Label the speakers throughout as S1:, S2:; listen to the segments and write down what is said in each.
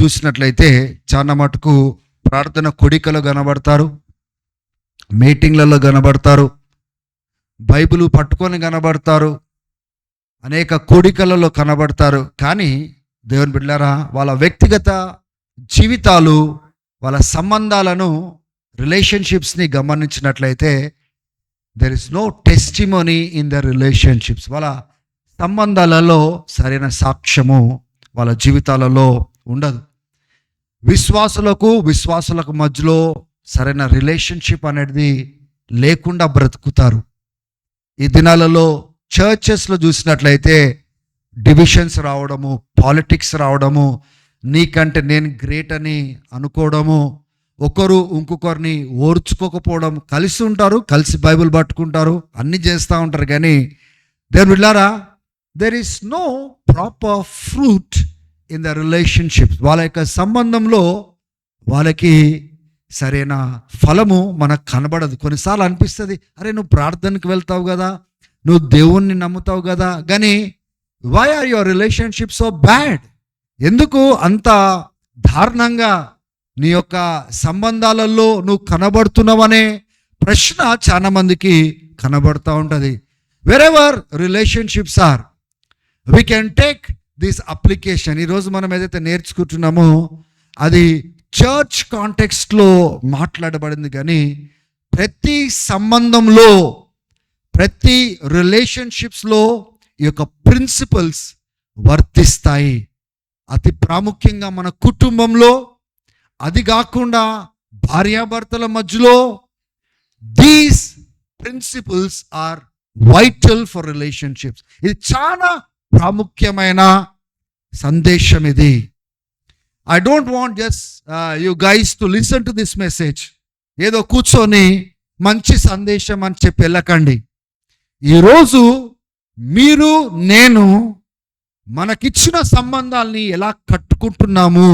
S1: చూసినట్లయితే చాలా మటుకు ప్రార్థన కొడికలో కనబడతారు, మీటింగ్లలో కనబడతారు, బైబిల్ పట్టుకొని కనబడతారు, అనేక కోడికలలో కనబడతారు. కానీ దేవుని బిడ్డలారా, వాళ్ళ వ్యక్తిగత జీవితాలు, వాళ్ళ సంబంధాలను, రిలేషన్షిప్స్ని గమనించినట్లయితే there is no testimony in the relationships. వాళ్ళ సంబంధాలలో సరైన సాక్ష్యము వాళ్ళ జీవితాలలో ఉండదు. విశ్వాసులకు మధ్యలో సరైన రిలేషన్షిప్ అనేది లేకుండా బ్రతుకుతారు. ఈ దినాలలో చర్చెస్లో చూసినట్లయితే డివిజన్స్ రావడము, పాలిటిక్స్ రావడము, నీకంటే నేను గ్రేట్ అని అనుకోవడము, ఒకరు ఇంకొకరిని ఓర్చుకోకపోవడం, కలిసి ఉంటారు, కలిసి బైబిల్ పట్టుకుంటారు, అన్నీ చేస్తూ ఉంటారు. కానీ దేవుని బిడ్డలారా, there is no proper fruit in the relationship. వాళ్ళ యొక్క సంబంధంలో వాళ్ళకి సరైన ఫలము మనకు కనబడదు. కొన్నిసార్లు అనిపిస్తుంది, అరే నువ్వు ప్రార్థనకు వెళ్తావు కదా, నువ్వు దేవుణ్ణి నమ్ముతావు కదా, కానీ why are your relationship so bad? ఎందుకు అంత దారుణంగా నీ యొక్క సంబంధాలలో నువ్వు కనబడుతున్నావనే ప్రశ్న చాలా మందికి కనబడుతూ ఉంటుంది. Wherever relationships are, we can take this application. ఈరోజు మనం ఏదైతే నేర్చుకుంటున్నామో అది చర్చ్ కాంటెక్స్ట్లో మాట్లాడబడింది. కానీ ప్రతి సంబంధంలో, ప్రతి రిలేషన్షిప్స్లో ఈ యొక్క ప్రిన్సిపల్స్ వర్తిస్తాయి. అతి ప్రాముఖ్యంగా మన కుటుంబంలో, అది కాకుండా భార్యాభర్తల మధ్యలో these principles are vital for relationships. ఇది చాలా ప్రాముఖ్యమైన సందేశం ఇది. I don't want just you guys to listen to this message. ఏదో కూర్చొని మంచి సందేశం అని చెప్పి వెళ్ళకండి. ఈరోజు మీరు, నేను మనకిచ్చిన సంబంధాల్ని ఎలా కట్టుకుంటున్నాము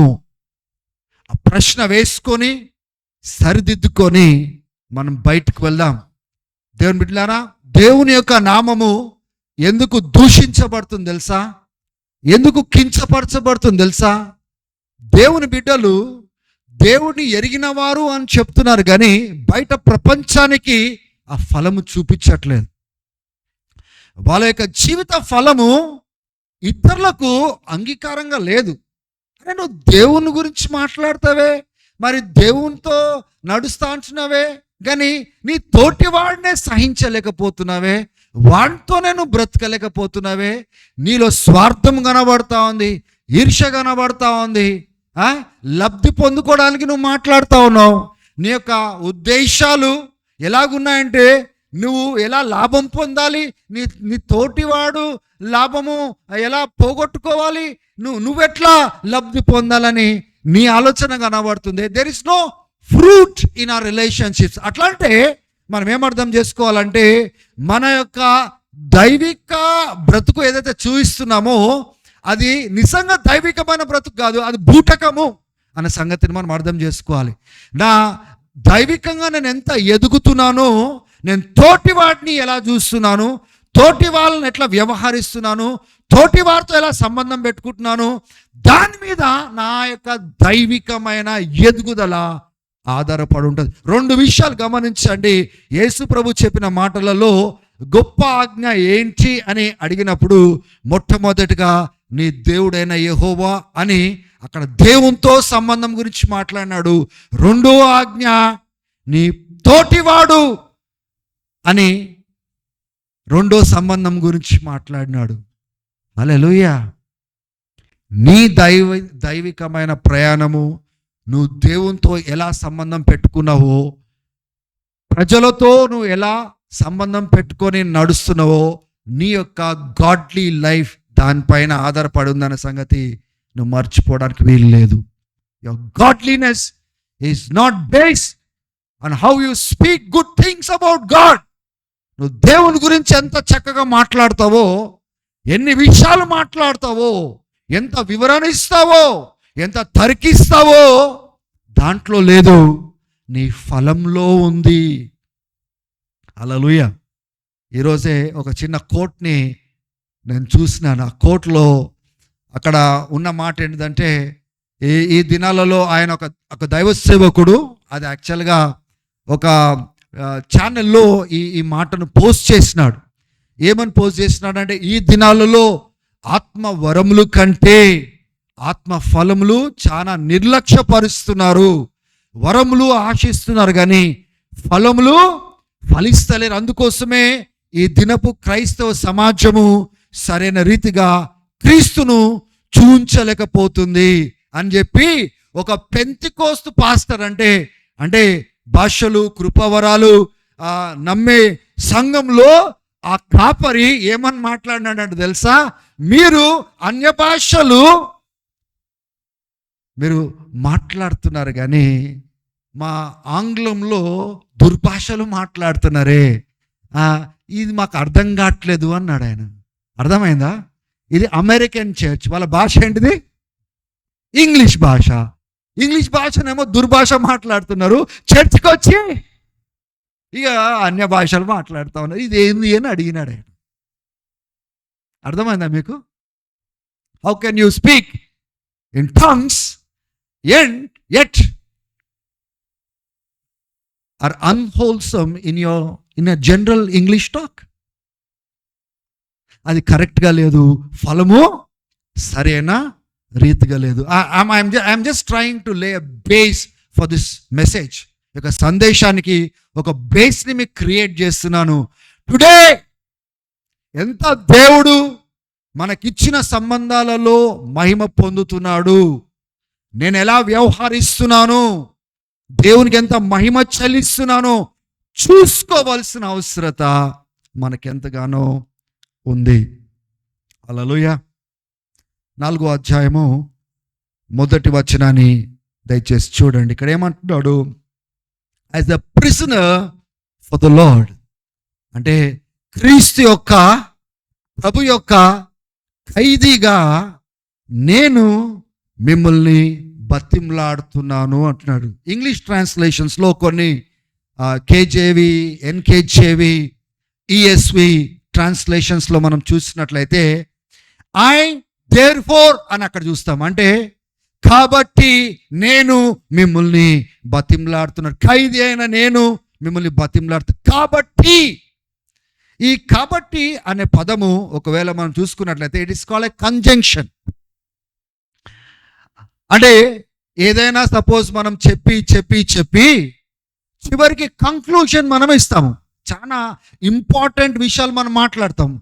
S1: ఆ ప్రశ్న వేసుకొని సరిదిద్దుకొని మనం బయటకు వెళ్దాం. దేవుని బిడ్డలారా, దేవుని యొక్క నామము ఎందుకు దూషించబడుతుంది తెలుసా? ఎందుకు కించపరచబడుతుంది తెలుసా? దేవుని బిడ్డలు దేవుని ఎరిగిన వారు అని చెప్తున్నారు, కానీ బయట ప్రపంచానికి ఆ ఫలము చూపించట్లేదు. వాళ్ళ యొక్క జీవిత ఫలము ఇతరులకు అంగీకారంగా లేదు. అరే నువ్వు దేవుని గురించి మాట్లాడతావే, మరి దేవునితో నడుస్తా అంటున్నావే, కానీ నీ తోటి వాడినే సహించలేకపోతున్నావే, వాడితోనే నువ్వు బ్రతకలేకపోతున్నావే. నీలో స్వార్థం కనబడతా ఉంది, ఈర్ష్య కనబడతా ఉంది, లబ్ధి పొందుకోవడానికి నువ్వు మాట్లాడుతూ ఉన్నావు. నీ యొక్క ఉద్దేశాలు ఎలాగున్నాయంటే నువ్వు ఎలా లాభం పొందాలి, నీ తోటివాడు లాభము ఎలా పోగొట్టుకోవాలి, నువ్వెట్లా లబ్ధి పొందాలని నీ ఆలోచన కనబడుతుంది. There is no fruit in our relationships. అట్లా అంటే మనం ఏమర్థం చేసుకోవాలంటే మన యొక్క దైవిక బ్రతుకు ఏదైతే చూపిస్తున్నామో అది నిజంగా దైవికమైన బ్రతుకు కాదు, అది బూటకము అనే సంగతిని మనం అర్థం చేసుకోవాలి. నా దైవికంగా నేను ఎంత ఎదుగుతున్నానో, నేను తోటి వాడిని ఎలా చూస్తున్నాను, తోటి వాళ్ళని ఎట్లా వ్యవహరిస్తున్నాను, తోటి వారితో ఎలా సంబంధం పెట్టుకుంటున్నాను, దాని మీద నా యొక్క దైవికమైన ఎదుగుదల ఆధారపడి ఉంటుంది. 2 విషయాలు గమనించండి. యేసు ప్రభు చెప్పిన మాటలలో గొప్ప ఆజ్ఞ ఏంటి అని అడిగినప్పుడు మొట్టమొదటిగా నీ దేవుడైన యెహోవా అని అక్కడ దేవునితో సంబంధం గురించి మాట్లాడినాడు. 2వ ఆజ్ఞ నీ తోటివాడు అని 2వ సంబంధం గురించి మాట్లాడినాడు. హల్లెలూయా. నీ దైవికమైన ప్రయాణము, నువ్వు దేవునితో ఎలా సంబంధం పెట్టుకున్నావో, ప్రజలతో నువ్వు ఎలా సంబంధం పెట్టుకొని నడుస్తున్నావో, నీ యొక్క గాడ్లీ లైఫ్ దానిపైన ఆధారపడి ఉందన్న సంగతి నువ్వు మర్చిపోవడానికి వీలు లేదు. Your godliness is not based on how you speak good things about God. నువ్వు దేవుని గురించి ఎంత చక్కగా మాట్లాడతావో, ఎన్ని విషయాలు మాట్లాడతావో, ఎంత వివరణ ఇస్తావో, ఎంత తర్కిస్తావో, దాంట్లో లేదు, నీ ఫలంలో ఉంది. హల్లెలూయా. ఈరోజే ఒక చిన్న కోట్ని నేను చూసినాను. ఆ కోట్లో అక్కడ ఉన్న మాట ఏంటంటే ఈ దినాలలో ఆయన ఒక దైవ సేవకుడు, అది యాక్చువల్గా ఒక ఛానల్లో ఈ మాటను పోస్ట్ చేసినాడు. ఏమని పోస్ట్ చేసినాడు అంటే, ఈ దినాలలో ఆత్మ వరములు కంటే ఆత్మ ఫలములు చాలా నిర్లక్ష్యపరుస్తున్నారు. వరములు ఆశిస్తున్నారు కానీ ఫలములు ఫలిస్తలేరు. అందుకోసమే ఈ దినపు క్రైస్తవ సమాజము సరైన రీతిగా క్రీస్తును చూంచలేకపోతుంది అని చెప్పి ఒక పెంతెకోస్తు పాస్టర్ అంటే భాషలు కృపావరాలు నమ్మే సంఘంలో ఆ కాపరి ఏమని మాట్లాడినాడంటే తెలుసా, మీరు అన్య భాషలు మీరు మాట్లాడుతున్నారు కానీ మా ఆంగ్లంలో దుర్భాషలు మాట్లాడుతున్నారే, ఇది మాకు అర్థం కావట్లేదు అన్నాడు ఆయన. అర్థమైందా? ఇది అమెరికన్ చర్చ్, వాళ్ళ భాష ఏంటిది? ఇంగ్లీష్ భాష. ఇంగ్లీష్ భాషనేమో దుర్భాష మాట్లాడుతున్నారు, చర్చ్కి వచ్చి ఇక అన్య భాషలు మాట్లాడుతూ ఉన్నారు. ఇది ఏంది అని అడిగినాడు ఆయన. అర్థమైందా మీకు? How can you speak in tongues and yet are unwholesome in a general English talk? అది కరెక్ట్గా లేదు, ఫలము సరైన రీతిగా లేదు. ఐఎమ్ జస్ట్ ట్రయింగ్ టు లే a base for this message. ఒక సందేశానికి ఒక బేస్ని మీకు క్రియేట్ చేస్తున్నాను. టుడే ఎంత దేవుడు మనకిచ్చిన సంబంధాలలో మహిమ పొందుతున్నాడు, నేను ఎలా వ్యవహరిస్తున్నాను, దేవునికి ఎంత మహిమ చెల్లిస్తున్నానో చూసుకోవాల్సిన అవసరత మనకెంతగానో ఉంది. హల్లెలూయా. 4వ అధ్యాయము 1వ వచనాన్ని దయచేసి చూడండి. ఇక్కడ ఏమంటున్నాడు? As the prisoner for the lord, అంటే క్రీస్తు యొక్క ప్రభు యొక్క ఖైదీగా నేను మిమ్మల్ని బతిమలాడుతున్నాను అంటున్నాడు. ఇంగ్లీష్ ట్రాన్స్లేషన్స్లో కొన్ని కేజేవి, ఎన్కేజేవి, ఈఎస్వి ట్రాన్స్లేషన్స్లో మనం చూసినట్లయితే ఐ దేర్ఫోర్ అని అక్కడ చూస్తాం. అంటే కాబట్టి నేను మిమ్మల్ని బతిమలాడుతున్నాను, ఖైదీ అయిన నేను మిమ్మల్ని బతిమలాడుతున్నా. కాబట్టి ఈ కాబట్టి అనే పదము ఒకవేళ మనం చూసుకున్నట్లయితే it is called a conjunction. అంటే ఏదైనా సపోజ్ మనం చెప్పి చివరికి కంక్లూజన్ మనం ఇస్తాము. చాలా ఇంపార్టెంట్ విషయాలు మనం మాట్లాడతాము.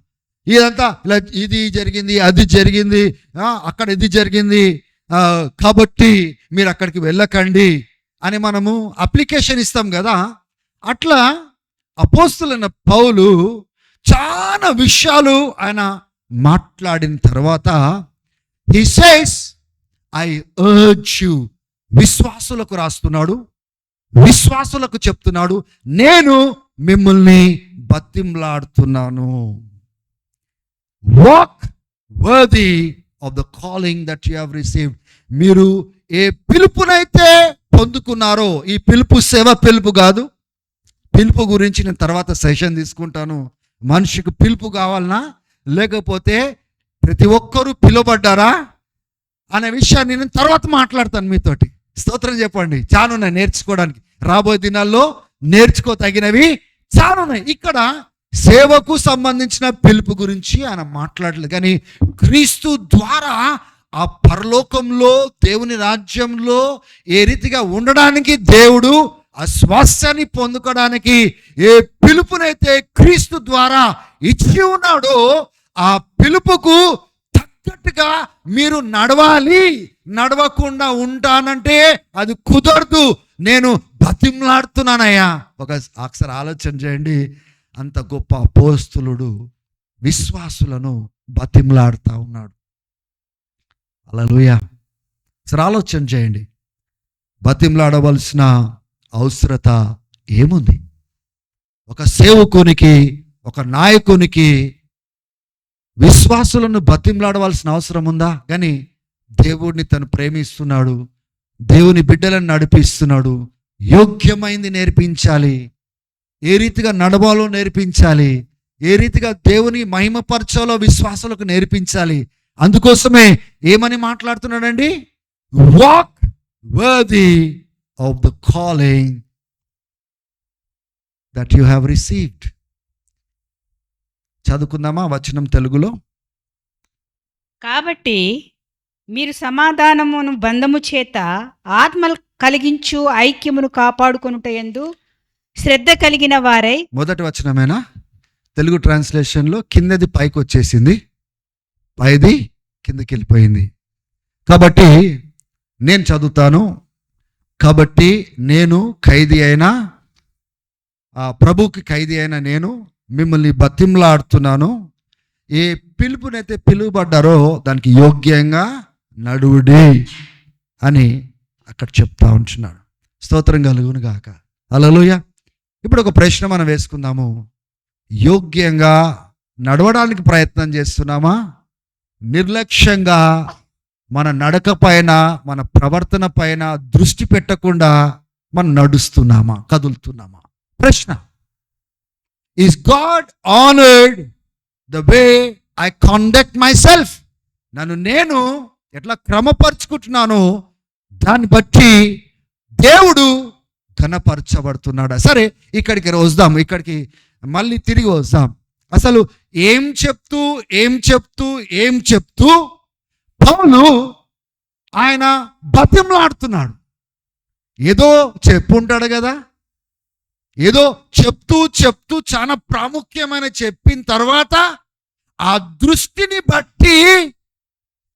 S1: ఇదంతా ఇలా ఇది జరిగింది, అది జరిగింది, అక్కడ ఇది జరిగింది, కాబట్టి మీరు అక్కడికి వెళ్ళకండి అని మనము అప్లికేషన్ ఇస్తాం కదా. అట్లా అపోస్తలున్న పౌలు చాలా విషయాలు ఆయన మాట్లాడిన తర్వాత he says I urge you, విశ్వాసులకు రాస్తున్నాడు, విశ్వాసులకు చెప్తున్నాడు, నేను మిమ్మల్ని బతిమలాడుతున్నాను. Walk worthy of the calling that you have received. మీరు ఏ పిలుపునైతే పొందుకున్నారో, ఈ పిలుపు సేవ పిలుపు కాదు. పిలుపు గురించి నేను తర్వాత సెషన్ తీసుకుంటాను. మనిషికి పిలుపు కావాలనా, లేకపోతే ప్రతి ఒక్కరూ పిలువబడ్డారా అనే విషయాన్ని నేను తర్వాత మాట్లాడతాను మీతోటి. స్తోత్రం చెప్పండి. చాలా ఉన్నాయి నేర్చుకోవడానికి, రాబోయే దినాల్లో నేర్చుకోతగినవి చాలా ఉన్నాయి. ఇక్కడ సేవకు సంబంధించిన పిలుపు గురించి ఆయన మాట్లాడలేదు, కానీ క్రీస్తు ద్వారా ఆ పరలోకంలో దేవుని రాజ్యంలో ఏ రీతిగా ఉండడానికి దేవుడు ఆ స్వాస్థ్యాన్ని పొందుకోవడానికి ఏ పిలుపునైతే క్రీస్తు ద్వారా ఇచ్చి ఉన్నాడో ఆ పిలుపుకు తగ్గట్టుగా మీరు నడవాలి. నడవకుండా ఉంటానంటే అది కుదరదు. నేను బతిమలాడుతున్నానయ్యా. ఒకసారి ఆలోచన చేయండి, అంత గొప్ప అపోస్తలుడు విశ్వాసులను బతిమలాడుతూ ఉన్నాడు. హల్లెలూయా. సరే ఆలోచన చేయండి, బతిమలాడవలసిన అవసరత ఏముంది? ఒక సేవకునికి, ఒక నాయకునికి విశ్వాసులను బతిమలాడవలసిన అవసరం ఉందా? కానీ దేవుడిని తను ప్రేమిస్తున్నాడు, దేవుని బిడ్డలను నడిపిస్తున్నాడు. యోగ్యమైంది నేర్పించాలి, ఏ రీతిగా నడవాలో నేర్పించాలి, ఏ రీతిగా దేవుని మహిమపరచాలో విశ్వాసులకు నేర్పించాలి. అందుకోసమే ఏమని మాట్లాడుతున్నాడండి? Walk worthy of the calling that you have received. చదువుకుందామా వచనం తెలుగులో?
S2: కాబట్టి మీరు సమాధానమును బంధము చేత ఆత్మ కలిగించు ఐక్యమును కాపాడుకొనుటయందు శ్రద్ధ కలిగిన వారై.
S1: మొదటి వచనమేనా? తెలుగు ట్రాన్స్లేషన్లో కిందది పైకి వచ్చేసింది, పైది కిందకి వెళ్ళిపోయింది. కాబట్టి నేను చదువుతాను. కాబట్టి నేను ఖైదీ అయినా, ప్రభుకి ఖైదీ అయిన నేను మిమ్మల్ని బతిమలాడుతున్నాను, ఏ పిలుపునైతే పిలువబడ్డారో దానికి యోగ్యంగా నడువుడి అని అక్కడ చెప్తా ఉంటున్నాడు. స్తోత్రం కలుగును గాక. హల్లెలూయా. ఇప్పుడు ఒక ప్రశ్న మనం వేసుకుందాము. యోగ్యంగా నడవడానికి ప్రయత్నం చేస్తున్నామా? నిర్లక్ష్యంగా మన నడక పైన, మన ప్రవర్తన పైన దృష్టి పెట్టకుండా మనం నడుస్తున్నామా, కదులుతున్నామా? ప్రశ్న. Is God honoured the way I conduct my self? నన్ను నేను ఎట్లా క్రమపరుచుకుంటున్నానో దాన్ని బట్టి దేవుడు ఘనపరచబడుతున్నాడా? సరే, ఇక్కడికి మళ్ళీ తిరిగి వద్దాం. అసలు ఏం చెప్తూ పౌలు ఆయన బతిమలాడుతున్నాడు. ఏదో చెప్పుంటాడు కదా, ఏదో చెప్తూ చాలా ప్రాముఖ్యమైన చెప్పిన తర్వాత ఆ దృష్టిని బట్టి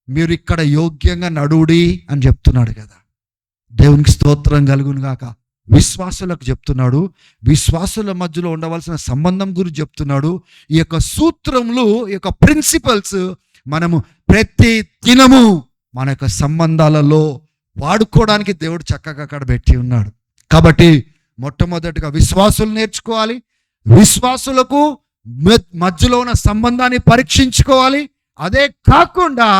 S1: మీరు ఇక్కడ యోగ్యంగా నడువుడి అని చెప్తున్నాడు కదా. దేవునికి స్తోత్రం కలుగును గాక. విశ్వాసులకు చెప్తున్నాడు, విశ్వాసుల మధ్యలో ఉండవలసిన సంబంధం గురించి చెప్తున్నాడు. ఈ యొక్క సూత్రములు, ఈ యొక్క ప్రిన్సిపల్స్ మనము ప్రతి దినము మన యొక్క సంబంధాలలో వాడుకోవడానికి దేవుడు చక్కగా అక్కడ పెట్టి ఉన్నాడు. కాబట్టి మొట్టమొదటిగా విశ్వాసులు నేర్చుకోవాలి, విశ్వాసులకు మధ్యలో ఉన్న సంబంధాన్ని పరీక్షించుకోవాలి. అదే కాకుండా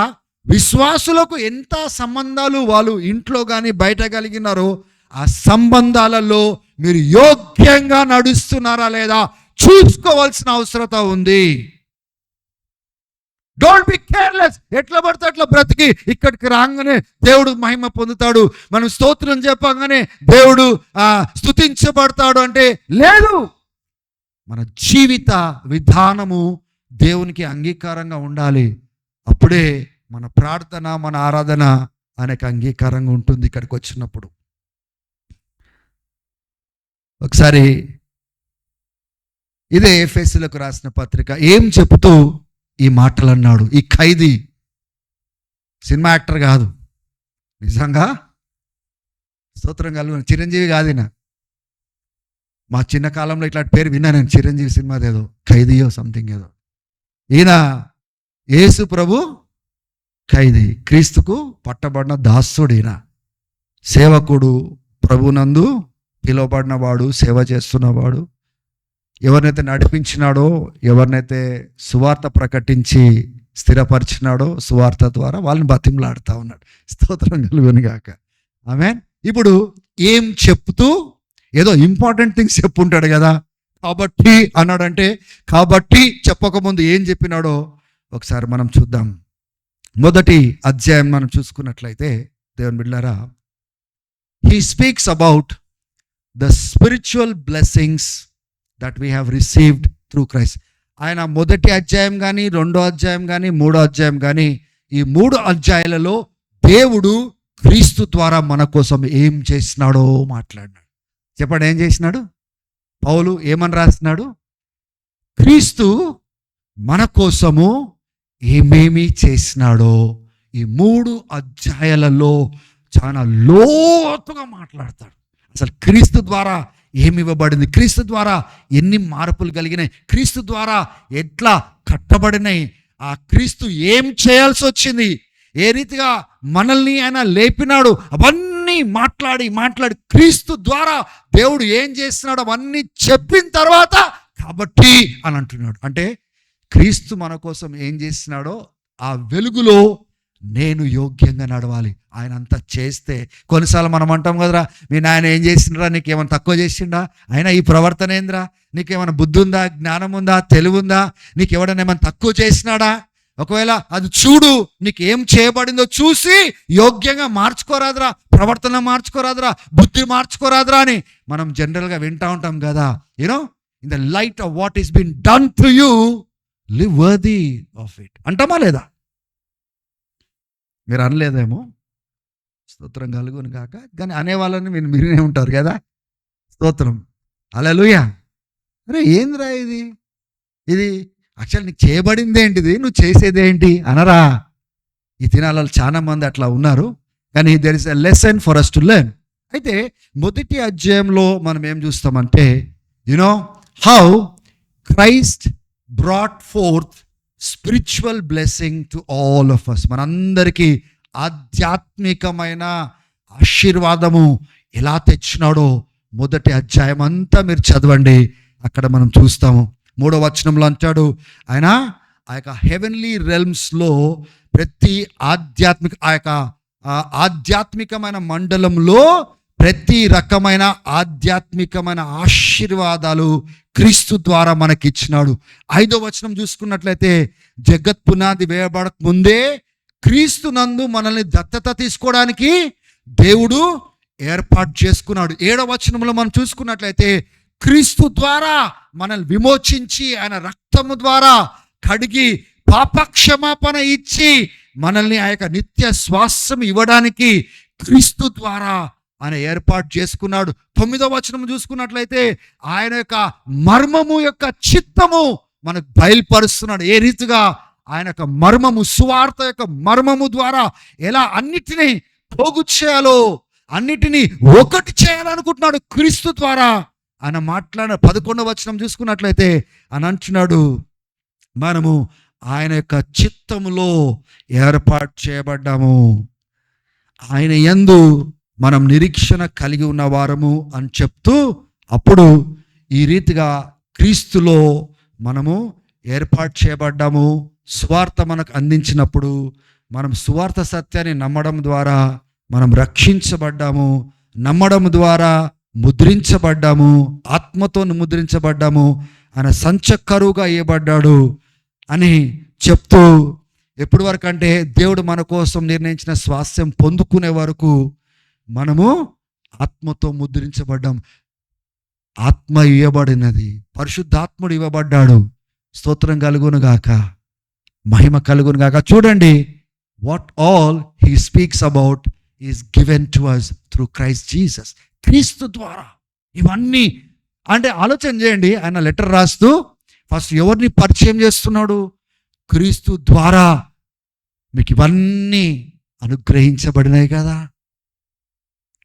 S1: విశ్వాసులకు ఎంత సంబంధాలు వాళ్ళు ఇంట్లో కానీ బయట కలిగినారో ఆ సంబంధాలలో మీరు యోగ్యంగా నడుస్తున్నారా లేదా చూసుకోవాల్సిన అవసరత ఉంది. Don't be careless. ఎట్లా పడితే అట్లా బ్రతికి ఇక్కడికి రాగానే దేవుడు మహిమ పొందుతాడు, మనం స్తోత్రం చెప్పగానే దేవుడు స్తుతించబడతాడు అంటే లేదు. మన జీవిత విధానము దేవునికి అంగీకారంగా ఉండాలి. అప్పుడే మన ప్రార్థన, మన ఆరాధన ఆయనకు అంగీకారంగా ఉంటుంది. ఇక్కడికి వచ్చినప్పుడు ఒకసారి ఇదే ఎఫెసీయులకు రాసిన పత్రిక ఏం చెప్తూ ఈ మాటలు అన్నాడు. ఈ ఖైదీ సినిమా యాక్టర్ కాదు, నిజంగా స్తోత్రం కలుగును, చిరంజీవి కాదు ఈయన. మా చిన్న కాలంలో ఇట్లాంటి పేరు విన్నా నేను, చిరంజీవి సినిమాది ఏదో ఖైదీయో సంథింగ్ ఏదో. ఈయన యేసు ప్రభు ఖైదీ, క్రీస్తుకు పట్టబడిన దాసుడు. ఈయన సేవకుడు, ప్రభునందు పిలువబడిన వాడు, సేవ చేస్తున్నవాడు. ఎవరినైతే నడిపించినాడో, ఎవరినైతే సువార్త ప్రకటించి స్థిరపరిచినాడో సువార్త ద్వారా వాళ్ళని బతిమలాడుతూ ఉన్నాడు. స్తోత్రం కలుగును గాక. ఆమేన్. ఇప్పుడు ఏం చెప్తూ ఏదో ఇంపార్టెంట్ థింగ్స్ చెప్పుంటాడు కదా, కాబట్టి అన్నాడంటే, కాబట్టి చెప్పకముందు ఏం చెప్పినాడో ఒకసారి మనం చూద్దాం. మొదటి అధ్యాయం మనం చూసుకున్నట్లయితే దేవుని బిడ్డలారా, he speaks about the spiritual blessings that we have received through Christ. ఆయన మొదటి అధ్యాయం కానీ, రెండో అధ్యాయం కానీ, మూడో అధ్యాయం కానీ, ఈ 3 అధ్యాయాలలో దేవుడు క్రీస్తు ద్వారా మన కోసం ఏం చేసినాడో మాట్లాడినాడు. చెప్పండి, ఏం చేసినాడు? పౌలు ఏమని రాసినాడు? క్రీస్తు మన కోసము ఏమేమి చేసినాడో ఈ 3 అధ్యాయాలలో చాలా లోతుగా మాట్లాడతాడు. అసలు క్రీస్తు ద్వారా ఏమి ఇవ్వబడింది, క్రీస్తు ద్వారా ఎన్ని మార్పులు కలిగినాయి, క్రీస్తు ద్వారా ఎట్లా కట్టబడినాయి, ఆ క్రీస్తు ఏం చేయాల్సి వచ్చింది, ఏ రీతిగా మనల్ని ఆయన లేపినాడు, అవన్నీ మాట్లాడి క్రీస్తు ద్వారా దేవుడు ఏం చేస్తున్నాడు అవన్నీ చెప్పిన తర్వాత కాబట్టి అని అంటున్నాడు. అంటే క్రీస్తు మన కోసం ఏం చేస్తున్నాడో ఆ వెలుగులో నేను యోగ్యంగా నడవాలి. ఆయన అంతా చేస్తే, కొన్నిసార్లు మనం అంటాం కదరా, మీ నాయన ఏం చేసిండ్రా, నీకేమైనా తక్కువ చేసిండా, అయినా ఈ ప్రవర్తన ఏంద్రా, నీకేమైనా బుద్ధి ఉందా, జ్ఞానం ఉందా, తెలివి ఉందా, నీకు ఎవడన్నా ఏమైనా తక్కువ చేసినాడా, ఒకవేళ అది చూడు, నీకు ఏం చేయబడిందో చూసి యోగ్యంగా మార్చుకోరాదురా, ప్రవర్తన మార్చుకోరాదురా, బుద్ధి మార్చుకోరాదురా అని మనం జనరల్గా వింటూ ఉంటాం కదా. You know, in the light of what is been done to you, live worthy of it అంటామా లేదా? మీరు అనలేదేమో, స్తోత్రం కలుగును కాక. కానీ అనేవాళ్ళని మీరే ఉంటారు కదా. స్తోత్రం, హల్లెలూయా. అరే ఏందిరా ఇది యాక్చువల్ నీకు చేయబడింది ఏంటిది, నువ్వు చేసేది ఏంటి అనరా? ఈ దినాలలో చాలా మంది అట్లా ఉన్నారు. కానీ there is a lesson for us to learn. అయితే మొదటి అధ్యాయంలో మనం ఏం చూస్తామంటే, you know how Christ brought forth spiritual blessing to all of us. మనందరికీ ఆధ్యాత్మికమైన ఆశీర్వాదము ఎలా తెచ్చినాడో మొదటి అధ్యాయం అంతా మీరు చదవండి. అక్కడ మనం చూస్తాము. 3వ వచనంలో అంటాడు, ఆయన ఆ యొక్క హెవెన్లీ రెల్మ్స్లో ప్రతి ఆధ్యాత్మికమైన మండలంలో ప్రతి రకమైన ఆధ్యాత్మికమైన ఆశీర్వాదాలు క్రీస్తు ద్వారా మనకిచ్చినాడు. 5వ వచనం చూసుకున్నట్లయితే, జగత్ పునాది వేయబడక ముందే క్రీస్తు నందు మనల్ని దత్తత తీసుకోవడానికి దేవుడు ఏర్పాటు చేసుకున్నాడు. 7వ వచనంలో మనం చూసుకున్నట్లయితే, క్రీస్తు ద్వారా మనల్ని విమోచించి ఆయన రక్తము ద్వారా కడిగి పాపక్షమాపణ ఇచ్చి మనల్ని ఆ యొక్క నిత్య శ్వాసం ఇవ్వడానికి క్రీస్తు ద్వారా ఆయన ఏర్పాటు చేసుకున్నాడు. 9వ వచనం చూసుకున్నట్లయితే, ఆయన యొక్క మర్మము యొక్క చిత్తము మనకు బయలుపరుస్తున్నాడు. ఏ రీతిగా ఆయన యొక్క మర్మము, సువార్త యొక్క మర్మము ద్వారా ఎలా అన్నిటినీ పోగు చేయాలో, అన్నిటినీ ఒకటి చేయాలనుకుంటున్నాడు క్రీస్తు ద్వారా ఆయన మాట్లాడిన. 11వ వచనం చూసుకున్నట్లయితే ఆయన అంటున్నాడు, మనము ఆయన యొక్క చిత్తములో ఏర్పాటు చేయబడ్డాము, ఆయన యందు మనం నిరీక్షణ కలిగి ఉన్న వారము అని చెప్తూ, అప్పుడు ఈ రీతిగా క్రీస్తులో మనము ఏర్పాటు చేయబడ్డాము. సువార్త మనకు అందించినప్పుడు మనం సువార్త సత్యాన్ని నమ్మడం ద్వారా మనం రక్షించబడ్డాము, నమ్మడం ద్వారా ముద్రించబడ్డాము, ఆత్మతో ముద్రించబడ్డాము, ఆయన సంచకరువుగా ఇవ్వబడ్డాడు అని చెప్తూ, ఎప్పటి వరకు అంటే దేవుడు మన కోసం నిర్ణయించిన స్వాస్థ్యం పొందుకునే వరకు మనము ఆత్మతో ముద్రించబడ్డాం. ఆత్మ ఇవ్వబడినది, పరిశుద్ధాత్ముడు ఇవ్వబడ్డాడు. స్తోత్రం కలుగును గాక, మహిమ కలుగును గాక. చూడండి, what all he speaks about is given to us through Christ Jesus. క్రీస్తు ద్వారా ఇవన్నీ అంటే ఆలోచన చేయండి. ఆయన లెటర్ రాస్తూ ఫస్ట్ ఎవరిని పరిచయం చేస్తున్నాడు? క్రీస్తు ద్వారా మీకు ఇవన్నీ అనుగ్రహించబడినాయి కదా.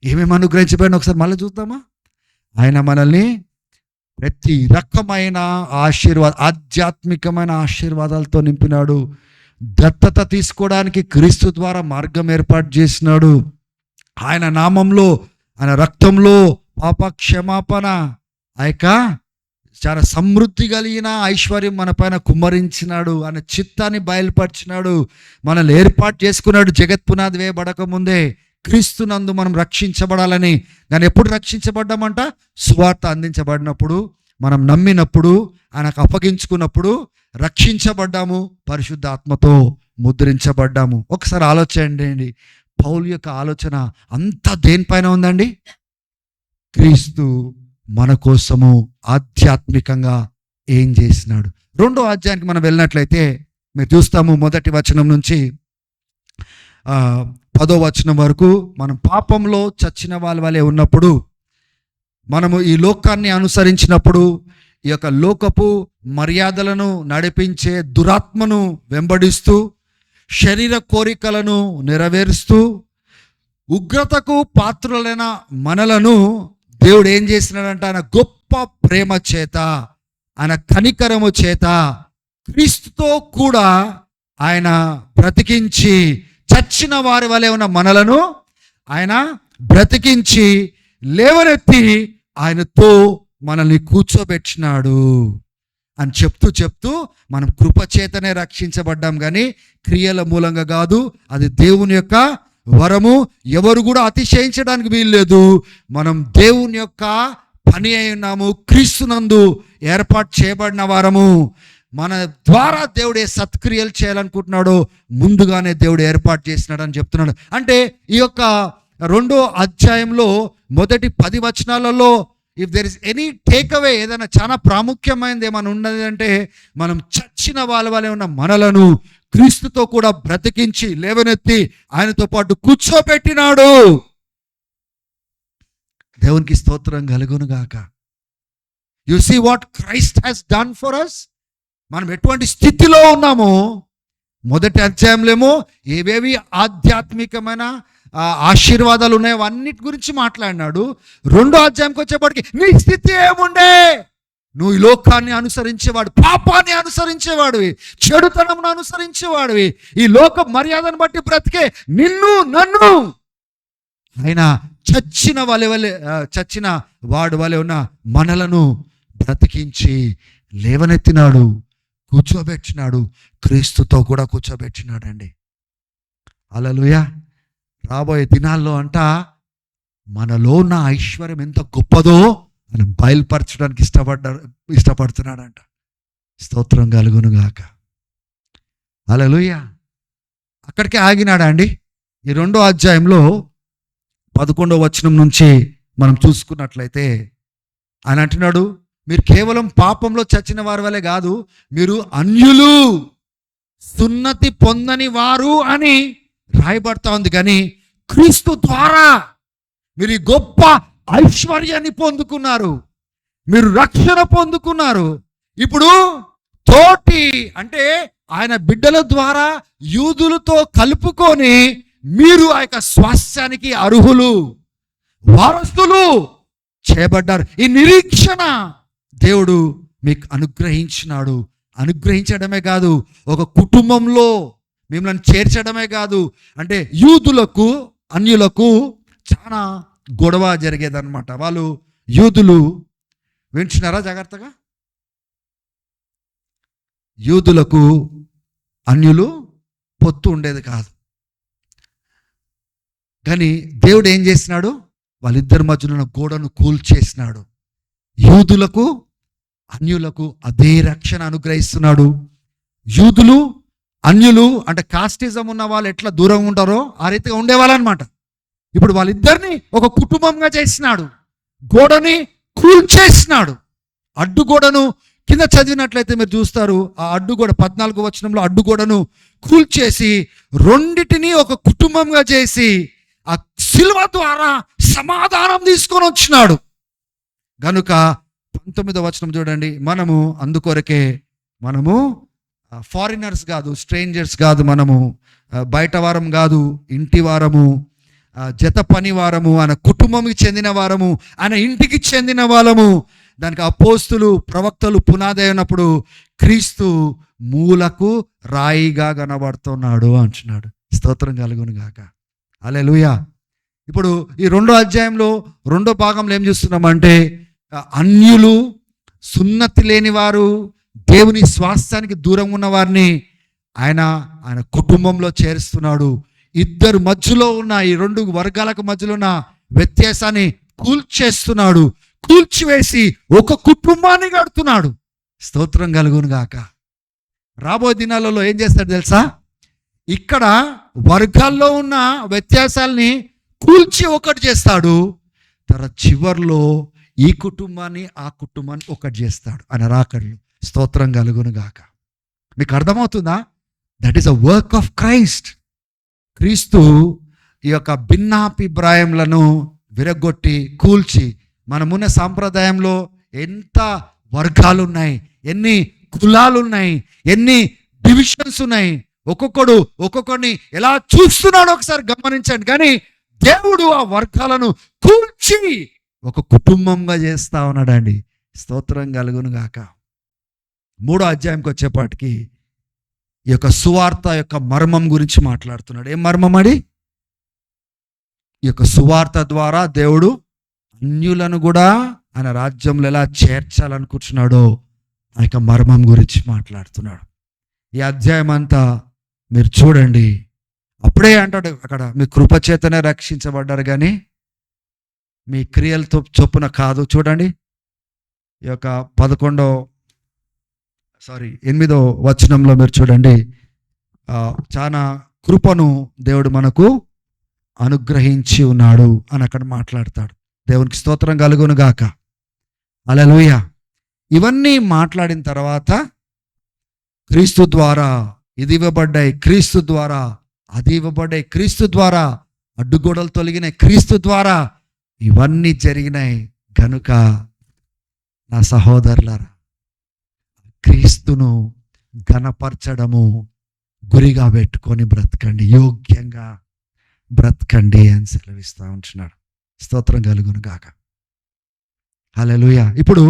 S1: ఏమేమి అనుగ్రహించబడిన ఒకసారి మళ్ళీ చూద్దామా. ఆయన మనల్ని ప్రతి రకమైన ఆధ్యాత్మికమైన ఆశీర్వాదాలతో నింపినాడు. దత్తత తీసుకోవడానికి క్రీస్తు ద్వారా మార్గం ఏర్పాటు చేసినాడు. ఆయన నామంలో, ఆయన రక్తంలో పాప క్షమాపణ, ఆ యొక్క చాలా సమృద్ధి కలిగిన ఐశ్వర్యం మన పైన కుమ్మరించినాడు. ఆయన చిత్తాన్ని బయలుపరిచినాడు. మనల్ని ఏర్పాటు చేసుకున్నాడు జగత్ పునాది వేయబడక ముందే. క్రీస్తు నందు మనం రక్షించబడాలని. దాన్ని ఎప్పుడు రక్షించబడ్డామంట? సువార్త అందించబడినప్పుడు, మనం నమ్మినప్పుడు, ఆయనకు అప్పగించుకున్నప్పుడు రక్షించబడ్డాము, పరిశుద్ధ ఆత్మతో ముద్రించబడ్డాము. ఒకసారి ఆలోచండి, పౌలు యొక్క ఆలోచన అంతా దేనిపైన ఉందండి? క్రీస్తు మన కోసము ఆధ్యాత్మికంగా ఏం చేసినాడు. 2వ అధ్యాయానికి మనం వెళ్ళినట్లయితే మీరు చూస్తాము, 1వ వచనం నుంచి 10వ వచనం వరకు మనం పాపంలో చచ్చిన వాళ్ళ వలె ఉన్నప్పుడు, మనము ఈ లోకాన్ని అనుసరించినప్పుడు, ఈ యొక్క లోకపు మర్యాదలను నడిపించే దురాత్మను వెంబడిస్తూ, శరీర కోరికలను నెరవేరుస్తూ, ఉగ్రతకు పాత్రులైన మనలను దేవుడు ఏం చేసినాడంటే, ఆయన గొప్ప ప్రేమ చేత, ఆయన కనికరము చేత క్రీస్తుతో కూడా ఆయన బ్రతికించి, చచ్చిన వారి వలె ఉన్న మనలను ఆయన బ్రతికించి లేవనెత్తి ఆయనతో మనల్ని కూర్చోబెట్టినాడు అని చెప్తూ మనం కృపచేతనే రక్షించబడ్డాం, కానీ క్రియల మూలంగా కాదు. అది దేవుని యొక్క వరము. ఎవరు కూడా అతిశయించడానికి వీల్లేదు. మనం దేవుని యొక్క పని అయి ఉన్నాము. క్రీస్తునందు ఏర్పాటు చేయబడిన వారము. మన ద్వారా దేవుడు ఏ సత్క్రియలు చేయాలనుకుంటున్నాడో ముందుగానే దేవుడు ఏర్పాటు చేసినాడు అని చెప్తున్నాడు. అంటే ఈ యొక్క 2వ అధ్యాయంలో మొదటి 10 వచనాలలో if there is any takeaway, ఏదైనా చాలా ప్రాముఖ్యమైనది ఏమైనా ఉన్నది అంటే, మనం చచ్చిన వాళ్ళ ఉన్న మనలను క్రీస్తుతో కూడా బ్రతికించి లేవనెత్తి ఆయనతో పాటు కూర్చోబెట్టినాడు. దేవునికి స్తోత్రం కలుగును గాక. You see what Christ has done for us. మనం ఎటువంటి స్థితిలో ఉన్నామో, మొదటి అధ్యాయంలో ఏవేవి ఆధ్యాత్మికమైన ఆశీర్వాదాలు ఉన్నాయో అన్నిటి గురించి మాట్లాడినాడు. 2వ అధ్యాయంకి వచ్చేప్పటికి నీ స్థితి ఏముండే, నువ్వు ఈ లోకాన్ని అనుసరించేవాడు, పాపాన్ని అనుసరించేవాడివి, చెడుతనమును అనుసరించేవాడివి, ఈ లోక మర్యాదను బట్టి బ్రతికే నన్ను ఆయన చచ్చిన వాడు వలె ఉన్న మనలను బ్రతికించి లేవనెత్తినాడు, కూర్చోబెట్టినాడు, క్రీస్తుతో కూడా కూర్చోబెట్టినాడండి. హల్లెలూయా. రాబోయే దినాల్లో మనలో ఉన్న ఐశ్వర్యం ఎంత గొప్పదో మనం బయలుపరచడానికి ఇష్టపడుతున్నాడంట. స్తోత్రం కలుగును గాక. హల్లెలూయా. అక్కడికే ఆగినాడా అండి? ఈ 2వ అధ్యాయంలో 11వ వచనం నుంచి మనం చూసుకున్నట్లయితే ఆయన అంటున్నాడు, మీరు కేవలం పాపంలో చచ్చిన వారి వలె కాదు, మీరు అన్యులు, సున్నతి పొందని వారు అని రాయబడతా ఉంది. కానీ క్రీస్తు ద్వారా మీరు ఈ గొప్ప ఐశ్వర్యాన్ని పొందుకున్నారు, మీరు రక్షణ పొందుకున్నారు. ఇప్పుడు తోటి అంటే ఆయన బిడ్డల ద్వారా యూదులతో కలుపుకొని మీరు ఆ యొక్క స్వాస్థ్యానికి అర్హులు, వారసులు చేయబడ్డారు. ఈ నిరీక్షణ దేవుడు మీకు అనుగ్రహించినాడు. అనుగ్రహించడమే కాదు, ఒక కుటుంబంలో మిమ్మల్ని చేర్చడమే కాదు. అంటే యూదులకు అన్యులకు చాలా గొడవ జరిగేదన్నమాట. వాళ్ళు యూదులు, వింటున్నారా జాగ్రత్తగా, యూదులకు అన్యులు పొత్తు ఉండేది కాదు. కానీ దేవుడు ఏం చేసినాడు, వాళ్ళిద్దరి మధ్యలో ఉన్న గోడను కూల్చేసినాడు. యూదులకు అన్యులకు అదే రక్షణ అనుగ్రహిస్తున్నాడు. యూదులు అన్యులు అంటే కాస్టిజం ఉన్న వాళ్ళు ఎట్లా దూరంగా ఉంటారో ఆ రీతిగా ఉండేవాళ్ళు అనమాట. ఇప్పుడు వాళ్ళిద్దరిని ఒక కుటుంబంగా చేసినాడు, గోడని కూల్చేసినాడు. అడ్డుగోడను కింద చదివినట్లయితే మీరు చూస్తారు, ఆ అడ్డుగోడ 14వ వచనంలో అడ్డుగోడను కూల్చేసి రెండిటిని ఒక కుటుంబంగా చేసి ఆ సిలువ ద్వారా సమాధానం తీసుకొని వచ్చినాడు. గనుక 19వ వచనం చూడండి, మనము ఫారినర్స్ కాదు, స్ట్రేంజర్స్ కాదు, మనము బయట వారం కాదు, ఇంటి వారము, జత పని వారము, ఆయన కుటుంబంకి చెందిన వారము, ఆయన ఇంటికి చెందిన వాళ్ళము. దానికి అపోస్తులు ప్రవక్తలు పునాది అయినప్పుడు క్రీస్తు మూలకు రాయిగా కనబడుతున్నాడు అంటున్నాడు. స్తోత్రం కలుగును గాక. హల్లెలూయా. ఇప్పుడు ఈ 2వ అధ్యాయంలో 2వ భాగంలో ఏం చూస్తున్నామంటే, అన్యులు, సున్నతి లేని వారు, దేవుని స్వాస్థ్యానికి దూరం ఉన్న వారిని ఆయన కుటుంబంలో చేరుస్తున్నాడు. ఇద్దరు మధ్యలో ఉన్న ఈ 2 వర్గాలకు మధ్యలో ఉన్న వ్యత్యాసాన్ని కూల్చేస్తున్నాడు. కూల్చివేసి ఒక కుటుంబాన్ని కడుతున్నాడు. స్తోత్రం కలుగును గాక. రాబోయే దినాలలో ఏం చేస్తాడు తెలుసా, ఇక్కడ వర్గాల్లో ఉన్న వ్యత్యాసాలని కూల్చి ఒకటి చేస్తాడు. తర్వాత చివర్లో ఈ కుటుంబాన్ని ఆ కుటుంబాన్ని ఒకటి చేస్తాడు ఆయన రాకడలో. స్తోత్రం కలుగును గాక. మీకు అర్థమవుతుందా? That is a work of Christ. క్రీస్తు ఈ యొక్క భిన్నాభిప్రాయములను విరగొట్టి కూల్చి, మనమున్న సాంప్రదాయంలో ఎంత వర్గాలు ఉన్నాయి, ఎన్ని కులాలు ఉన్నాయి, ఎన్ని డివిజన్స్ ఉన్నాయి, ఒక్కొక్కడిని ఎలా చూస్తున్నాడో ఒకసారి గమనించండి. కానీ దేవుడు ఆ వర్గాలను కూల్చి ఒక కుటుంబంగా చేస్తా ఉన్నాడండి. స్తోత్రం కలుగును గాక. 3వ అధ్యాయంకి వచ్చేపాటికి ఈ యొక్క సువార్త యొక్క మర్మం గురించి మాట్లాడుతున్నాడు. ఏం మర్మం అది? ఈ యొక్క సువార్త ద్వారా దేవుడు అన్యులను కూడా ఆయన రాజ్యంలో ఎలా చేర్చాలనుకుంటున్నాడో ఆ యొక్క మర్మం గురించి మాట్లాడుతున్నాడు. ఈ అధ్యాయం అంతా మీరు చూడండి. అప్పుడే అంటాడు అక్కడ, మీ కృపచేతనే రక్షించబడ్డారు కానీ మీ క్రియలతో చొప్పున కాదు. చూడండి, ఈ యొక్క 11వ 8వ వచనంలో మీరు చూడండి, చాలా కృపను దేవుడు మనకు అనుగ్రహించి ఉన్నాడు అని అక్కడ మాట్లాడతాడు. దేవునికి స్తోత్రం కలుగును గాక. హల్లెలూయా. ఇవన్నీ మాట్లాడిన తర్వాత క్రీస్తు ద్వారా ఇది ఇవ్వబడ్డాయి, క్రీస్తు ద్వారా అది ఇవ్వబడ్డాయి, క్రీస్తు ద్వారా అడ్డుగోడలు తొలగినాయి, క్రీస్తు ద్వారా ఇవన్నీ జరిగినాయి కనుక నా సహోదరులారా, క్రీస్తును ఘనపరచడము గురిగా పెట్టుకొని బ్రతకండి, యోగ్యంగా బ్రతకండి అని సెలవిస్తూ ఉంటున్నాడు. స్తోత్రం కలుగును గాక. హల్లెలూయా. ఇప్పుడు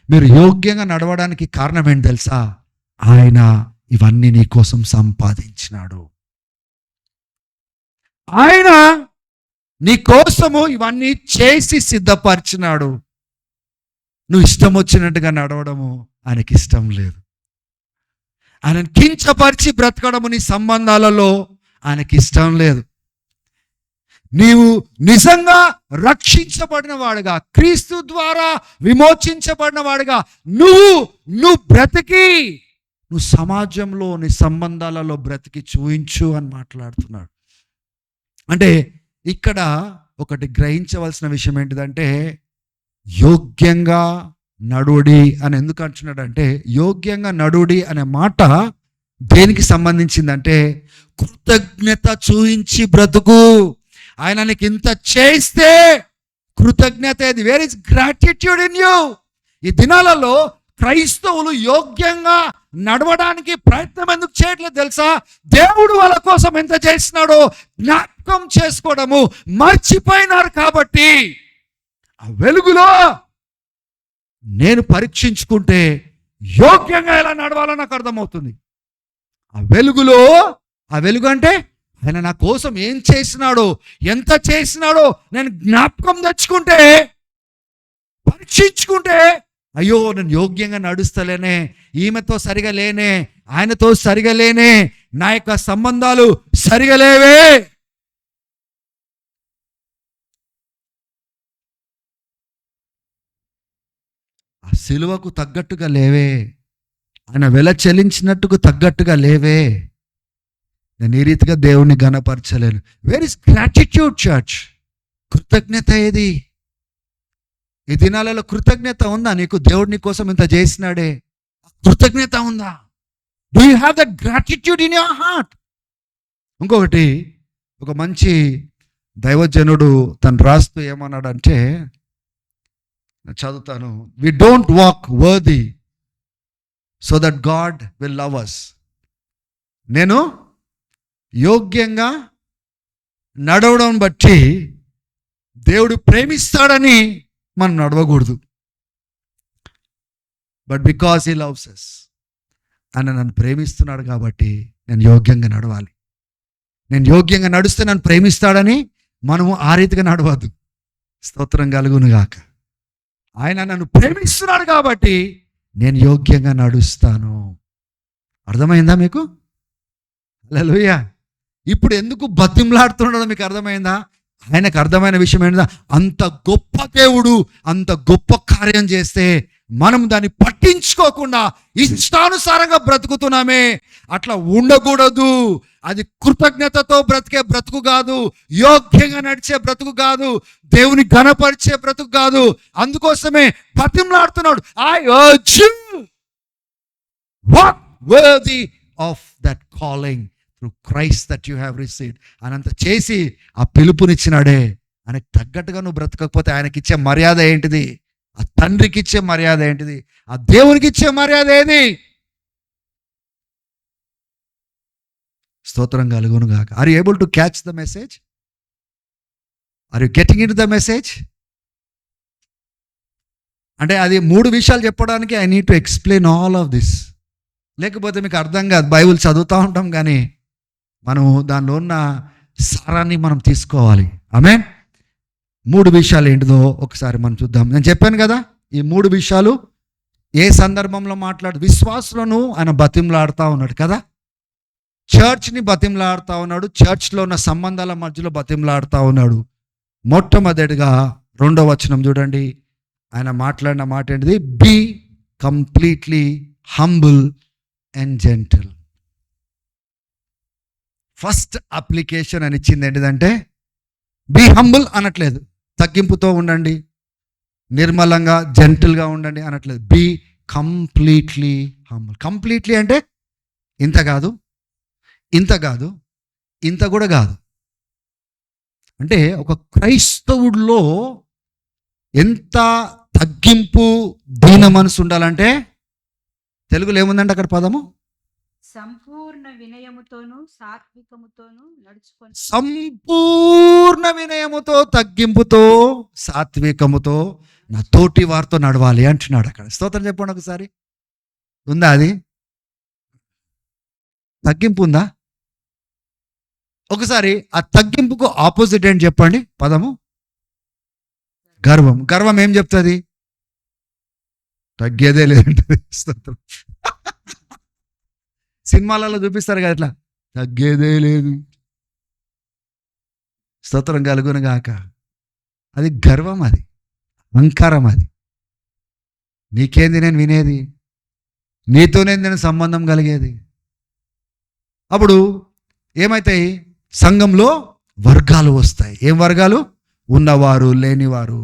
S1: మీరు యోగ్యంగా నడవడానికి కారణం ఏంటి తెలుసా? ఆయన ఇవన్నీ నీ కోసం సంపాదించినాడు. ఆయన నీ కోసము ఇవన్నీ చేసి సిద్ధపరిచినాడు. నువ్వు ఇష్టం వచ్చినట్టుగా నడవడము ఆయనకి ఇష్టం లేదు. ఆయనను కించపరిచి బ్రతకడము నీ సంబంధాలలో ఆయనకి ఇష్టం లేదు. నీవు నిజంగా రక్షించబడిన వాడుగా, క్రీస్తు ద్వారా విమోచించబడిన వాడుగా నువ్వు బ్రతికి నువ్వు సమాజంలో నీ సంబంధాలలో బ్రతికి చూయించు అని మాట్లాడుతున్నాడు. అంటే ఇక్కడ ఒకటి గ్రహించవలసిన విషయం ఏంటిదంటే, యోగ్యంగా నడుడి అని ఎందుకు అంటున్నాడంటే, యోగ్యంగా నడుడి అనే మాట దేనికి సంబంధించిందంటే, కృతజ్ఞత చూయించి బ్రతుకు. ఆయన నీకు ఇంత చేస్తే కృతజ్ఞత ఏది? Wear is gratitude in you? ఈ దినాలలో క్రైస్తవులు యోగ్యంగా నడవడానికి ప్రయత్నం ఎందుకు చేయట్లేదు తెలుసా? దేవుడు వాళ్ళ కోసం ఎంత చేసినాడో జ్ఞాపకం చేసుకోవడము మర్చిపోయినారు. కాబట్టి ఆ వెలుగులో నేను పరీక్షించుకుంటే యోగ్యంగా ఎలా నడవాలో నాకు అర్థమవుతుంది. ఆ వెలుగు అంటే ఆయన నా కోసం ఏం చేసినాడో, ఎంత చేసినాడో నేను జ్ఞాపకం తెచ్చుకుంటే, పరీక్షించుకుంటే, అయ్యో నేను యోగ్యంగా నడుస్తలేనే, ఈమెతో సరిగా లేనే, ఆయనతో సరిగా లేనే, నా యొక్క సంబంధాలు సరిగా లేవే. ఆ సిలువకు తగ్గట్టుగా లేవే, ఆయన వెల చెల్లించినట్టుకు తగ్గట్టుగా లేవే, నేను ఈ రీతిగా దేవుణ్ణి ఘనపరచలేను. Where is gratitude church? కృతజ్ఞత ఏది? ఈ దినాలలో కృతజ్ఞత ఉందా నీకు? దేవుడు నీ కోసం ఇంత చేసినాడే, కృతజ్ఞత ఉందా? Do you have that gratitude in your heart? ఇంకొకటి, ఒక మంచి దైవజనుడు తను రాస్తూ ఏమన్నాడంటే, చదువుతాను. We don't walk worthy so that God will love us. నేను యోగ్యంగా నడవడం బట్టి దేవుడు ప్రేమిస్తాడని మనం నడవకూడదు. But because he loves us, ఆయన నన్ను ప్రేమిస్తున్నాడు కాబట్టి నేను యోగ్యంగా నడవాలి. నేను యోగ్యంగా నడుస్తే నన్ను ప్రేమిస్తాడని మనము ఆ రీతిగా నడవద్దు. స్తోత్రం కలుగును గాక. ఆయన నన్ను ప్రేమిస్తున్నాడు కాబట్టి నేను యోగ్యంగా నడుస్తాను. అర్థమైందా మీకు? హల్లెలూయా. ఇప్పుడు ఎందుకు బతిమలాడుతున్నాడో మీకు అర్థమైందా? ఆయనకు అర్థమైన విషయం ఏంటంటే, అంత గొప్ప దేవుడు అంత గొప్ప కార్యం చేస్తే మనం దాన్ని పట్టించుకోకుండా ఇష్టానుసారంగా బ్రతుకుతున్నామే. అట్లా ఉండకూడదు. అది కృతజ్ఞతతో బ్రతికే బ్రతుకు కాదు, యోగ్యంగా నడిచే బ్రతుకు కాదు, దేవుని ఘనపరిచే బ్రతుకు కాదు. అందుకోసమే బతిమలాడుతున్నాడు. I urge you, walk worthy of that calling through Christ that you have received. అనంత చేసి ఆ పిలుపునిచ్చినాడే, ఆయనకు తగ్గట్టుగా నువ్వు బ్రతకకపోతే ఆయనకి ఇచ్చే మర్యాద ఏంటిది? ఆ తండ్రికి ఇచ్చే మర్యాద ఏంటిది? ఆ దేవునికి ఇచ్చే మర్యాద ఏది? స్తోత్రం కలుగును గాక. Are you able to catch the message? Are you getting into the message? అంటే అది 3 విషయాలు చెప్పడానికి I need to explain all of this. లేకపోతే మీకు అర్థం కాదు. బైబిల్ చదువుతూ ఉంటాం కానీ మనం దానిలో ఉన్న సారాన్ని మనం తీసుకోవాలి. ఆమేన్. 3 విషయాలు ఏంటిదో ఒకసారి మనం చూద్దాం. నేను చెప్పాను కదా, ఈ 3 విషయాలు ఏ సందర్భంలో విశ్వాసులను ఆయన బతిమలాడుతూ ఉన్నాడు కదా, చర్చ్ని బతిమలాడుతూ ఉన్నాడు, చర్చ్లో ఉన్న సంబంధాల మధ్యలో బతిమలాడుతూ ఉన్నాడు. మొట్టమొదటిగా 2వ వచనం చూడండి, ఆయన మాట్లాడిన మాట ఏంటిది? Be completely humble and gentle. First application అని ఇచ్చింది ఏంటిదంటే బీ హంబుల్ అనట్లేదు, తగ్గింపుతో ఉండండి, నిర్మలంగా జెంటిల్గా ఉండండి అనట్లేదు. Be completely humble. కంప్లీట్లీ అంటే ఇంత కాదు, ఇంత కాదు, ఇంత కూడా కాదు. అంటే ఒక క్రైస్తవుడిలో ఎంత తగ్గింపు దీన మనసు ఉండాలంటే, తెలుగులో ఏముందంటే అక్కడ పదము,
S2: సంపూర్ణ వినయముతోను సాత్వికముతోను నడుచుకొని.
S1: సంపూర్ణ వినయముతో, తగ్గింపుతో, సాత్వికముతో నా తోటి వారితో నడవాలి అంటున్నాడు అక్కడ. స్తోత్రం చెప్పండి ఒకసారి. ఉందా అది? తగ్గింపు ఉందా? ఒకసారి ఆ తగ్గింపుకు ఆపోజిట్ ఏంటి చెప్పండి పదము? గర్వం. గర్వం ఏం చెప్తుంది? తగ్గేదే లేదంటది. స్తోత్రం. సినిమాలలో చూపిస్తారు కదా ఇట్లా, తగ్గేదే లేదు. స్తోత్రం కలుగును గాక. అది గర్వం, అది అహంకారం. అది నీకేంది నేను వినేది, నీతోనే నేను సంబంధం కలిగేది. అప్పుడు ఏమైతాయి? సంఘంలో వర్గాలు వస్తాయి. ఏం వర్గాలు? ఉన్నవారు, లేనివారు.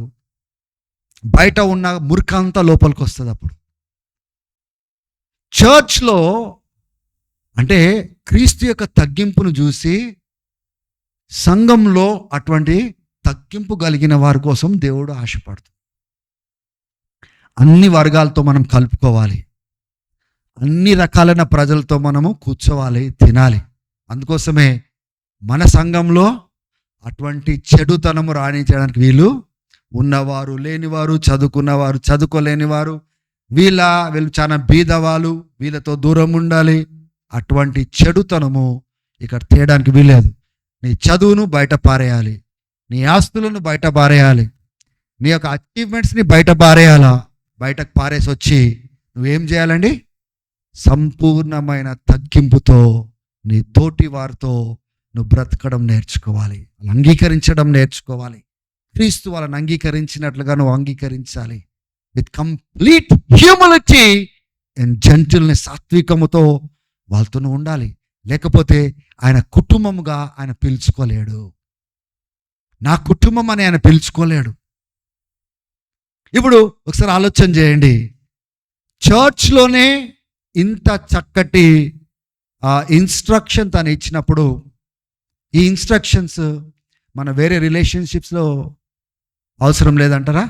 S1: బయట ఉన్న మురికంతా లోపలికి వస్తుంది. అప్పుడు చర్చ్లో అంటే క్రీస్తు యొక్క తగ్గింపును చూసి సంఘంలో అటువంటి తగ్గింపు కలిగిన వారి కోసం దేవుడు ఆశపడుతుంది. అన్ని వర్గాలతో మనం కలుపుకోవాలి, అన్ని రకాలైన ప్రజలతో మనము కూర్చోవాలి, తినాలి. అందుకోసమే మన సంఘంలో అటువంటి చెడుతనము రాణించడానికి వీళ్ళు ఉన్నవారు, లేనివారు, చదువుకున్నవారు, చదువుకోలేనివారు, వీళ్ళు చాలా బీదవాళ్ళు, వీళ్ళతో దూరం ఉండాలి. అటువంటి చెడుతనము ఇక్కడ తేయడానికి వీలేదు. నీ చదువును బయట పారేయాలి, నీ ఆస్తులను బయట పారేయాలి, నీ యొక్క అచీవ్మెంట్స్ని బయట పారేయాలా. బయటకు పారేసి వచ్చి నువ్వేం చేయాలండి? సంపూర్ణమైన తగ్గింపుతో నీ తోటి వారితో నువ్వు బ్రతకడం నేర్చుకోవాలి, అంగీకరించడం నేర్చుకోవాలి. క్రీస్తు వాళ్ళని అంగీకరించినట్లుగా నువ్వు అంగీకరించాలి. With complete humility and gentleness, సాత్వికముతో వాళ్ళతో నువ్వు ఉండాలి. లేకపోతే ఆయన కుటుంబముగా ఆయన పిలుచుకోలేడు. నా కుటుంబం అని ఆయన పిలుచుకోలేడు. ఇప్పుడు ఒకసారి ఆలోచన చేయండి. చర్చ్లోనే ఇంత చక్కటి ఇన్స్ట్రక్షన్ తను ఇచ్చినప్పుడు, ఈ ఇన్స్ట్రక్షన్స్ మన వేరే రిలేషన్షిప్స్లో అవసరం లేదంటారా?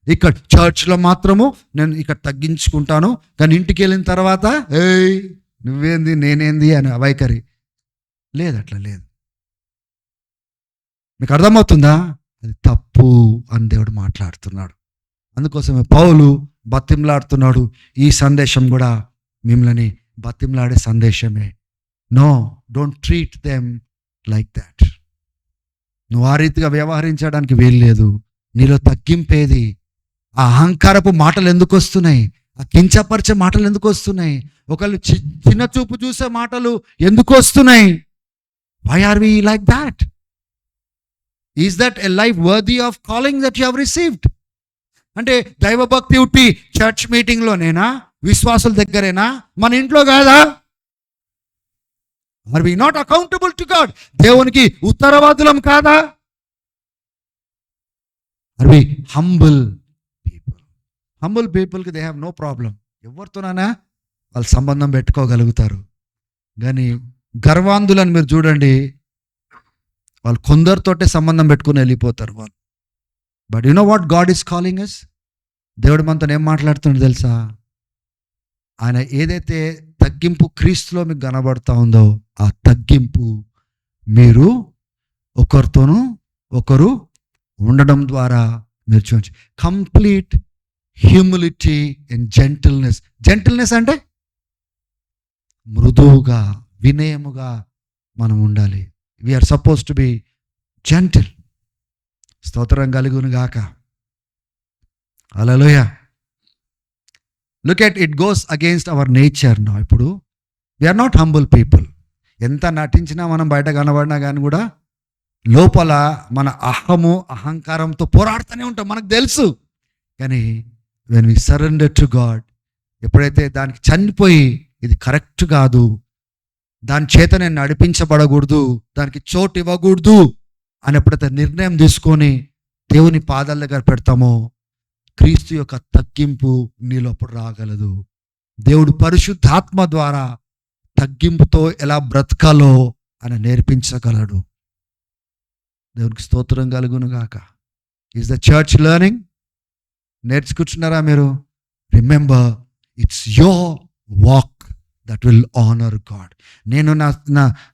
S1: ఇక్కడ చర్చ్లో మాత్రము నేను ఇక్కడ తగ్గించుకుంటాను, కానీ ఇంటికి వెళ్ళిన తర్వాత ఏయ్ నువ్వేంది నేనేంది అని వైఖరి లేదు. అట్లా లేదు. మీకు అర్థమవుతుందా? అది తప్పు అని దేవుడు మాట్లాడుతున్నాడు. అందుకోసమే పౌలు బతిమలాడుతున్నాడు. ఈ సందేశం కూడా మిమ్మల్ని బతిమలాడే సందేశమే. No, don't treat them like that. నువ్వు ఆ రీతిగా వ్యవహరించడానికి వీల్లేదు. నీలో తగ్గింపేది. ఆ అహంకారపు మాటలు ఎందుకు వస్తున్నాయి? ఆ కించపరిచే మాటలు ఎందుకు వస్తున్నాయి? ఒకళ్ళు చిన్న చూపు చూసే మాటలు ఎందుకు వస్తున్నాయి? Why are we like that? Is that a life worthy of calling that you have received? అంటే దైవభక్తి ఉట్టి చర్చ్ మీటింగ్లోనేనా? విశ్వాసుల దగ్గరేనా? మన ఇంట్లో కాదా? Are we not accountable to God? దేవునికి ఉత్తరవాదులం కాదా? Are we humble people? Humble పీపుల్కి దే హ్యావ్ నో ప్రాబ్లం. ఎవరితోనైనా వాళ్ళు సంబంధం పెట్టుకోగలుగుతారు. కానీ గర్వాంధులను మీరు చూడండి, వాళ్ళు కొందరితోటే సంబంధం పెట్టుకుని వెళ్ళిపోతారు వాళ్ళు. But you know what God is calling us? దేవుడు మనతో ఏం మాట్లాడుతున్నాడు తెలుసా? ఆయన ఏదైతే తగ్గింపు క్రీస్తులో మీకు కనబడతా ఉందో, ఆ తగ్గింపు మీరు ఒకరితోనూ ఒకరు ఉండడం ద్వారా మీరు చూడండి. Complete humility and gentleness. Gentleness అంటే మృదువుగా, వినయముగా మనం ఉండాలి. We are suppose to be gentle. స్తోత్రం కలుగును గాక. Hallelujah. Look at it goes against our nature now. ఇప్పుడు వీఆర్ నాట్ హంబుల్ పీపుల్. ఎంత నటించినా, మనం బయట కనబడినా కానీ కూడా లోపల మన అహంకారంతో పోరాడుతూనే ఉంటాం, మనకు తెలుసు. కానీ when we surrender to God, ఎప్పుడైతే దానికి చనిపోయి ఇది కరెక్ట్ కాదు, దాని చేత నేను నడిపించబడకూడదు, దానికి చోటు ఇవ్వకూడదు అని ఎప్పుడైతే నిర్ణయం తీసుకొని దేవుని పాదాల దగ్గర పెడతామో క్రీస్తు యొక్క తగ్గింపు నీలోపడు రాగలదు. దేవుడు పరిశుద్ధాత్మ ద్వారా తగ్గింపుతో ఎలా బ్రతకాలో అని నేర్పించగలడు. దేవునికి స్తోత్రం కలుగును గాక. Is the church learning? నేర్చుకుంటున్నారా మీరు? Remember, it's your walk that will honour God. నేను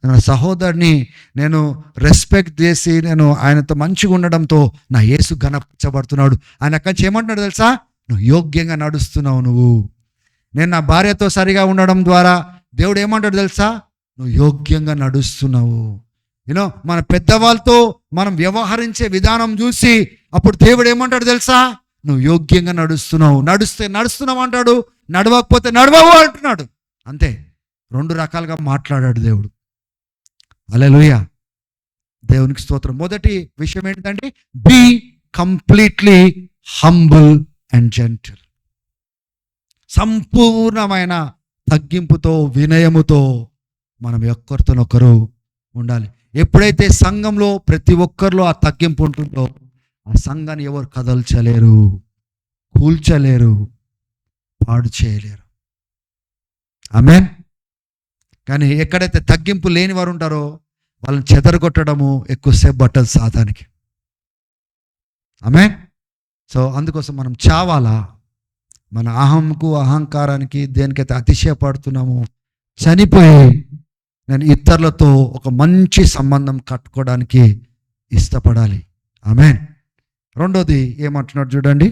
S1: నా సహోదరుని నేను రెస్పెక్ట్ చేసి నేను ఆయనతో మంచిగా ఉండడంతో నా యేసు ఘనపరచబడుతున్నాడు. ఆయన అక్కడి నుంచి ఏమంటున్నాడు తెలుసా? నువ్వు యోగ్యంగా నడుస్తున్నావు. నువ్వు నేను నా భార్యతో సరిగా ఉండడం ద్వారా దేవుడు ఏమంటాడు తెలుసా? నువ్వు యోగ్యంగా నడుస్తున్నావు. యూనో మన పెద్దవాళ్ళతో మనం వ్యవహరించే విధానం చూసి అప్పుడు దేవుడు ఏమంటాడు తెలుసా? నువ్వు యోగ్యంగా నడుస్తున్నావు. నడిస్తే నడుస్తున్నావు అంటాడు, నడవకపోతే నడవవు అంటున్నాడు. అంతే, రెండు రకాలుగా మాట్లాడాడు దేవుడు. హల్లెలూయా, దేవునికి స్తోత్రం. మొదటి విషయం ఏంటంటే be completely humble and gentle. సంపూర్ణమైన తగ్గింపుతో వినయముతో మనం ఒక్కరితోనొకరు ఉండాలి. ఎప్పుడైతే సంఘంలో ప్రతి ఒక్కరిలో ఆ తగ్గింపు ఉంటుందో ఆ సంఘాన్ని ఎవరు కదల్చలేరు, కూల్చలేరు, పాడు చేయలేరు. ఆమేన్. కానీ ఎక్కడైతే తగ్గింపు లేని వారు ఉంటారో వాళ్ళని చెదరగొట్టడము ఎక్కువసేపు పట్టదు సాతానికి. ఆమేన్. సో అందుకోసం మనం చావాలా? మన అహంకు అహంకారానికి దేనికైతే అతిశయపడుతున్నామో చనిపోయి నేను ఇతరులతో ఒక మంచి సంబంధం కట్టుకోవడానికి ఇష్టపడాలి. ఆమేన్. రెండోది ఏమంటున్నాడు చూడండి,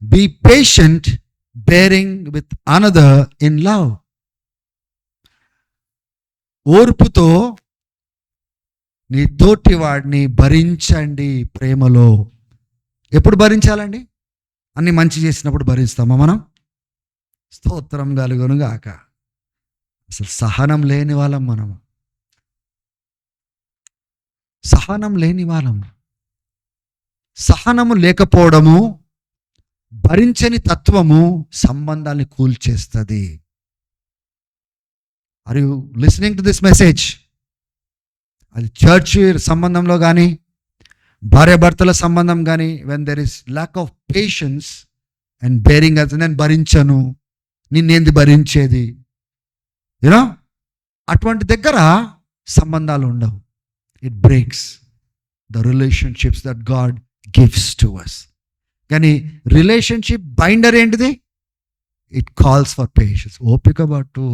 S1: be patient bearing with another in love. ఓర్పుతో నీ తోటి వాడిని భరించండి ప్రేమలో. ఎప్పుడు భరించాలండి? అన్ని మంచి చేసినప్పుడు భరిస్తామా మనం? స్తోత్రం కలుగును గాక. అసలు సహనం లేని వాళ్ళం మనము, సహనం లేని వాళ్ళం. సహనము లేకపోవడము, భరించని తత్వము సంబంధాన్ని కూల్చేస్తుంది. Are you listening to this message? అది చర్చ్ సంబంధంలో కానీ భార్యాభర్తల సంబంధం కానీ, when there is lack of patience and bearing, అది నేను భరించను, నిన్నేంది భరించేది, యూనో అటువంటి దగ్గర సంబంధాలు ఉండవు. It breaks the relationships that God gives to us. కానీ రిలేషన్షిప్ బైండర్ ఏంటిది? It calls for patience. ఓపిక పట్టు,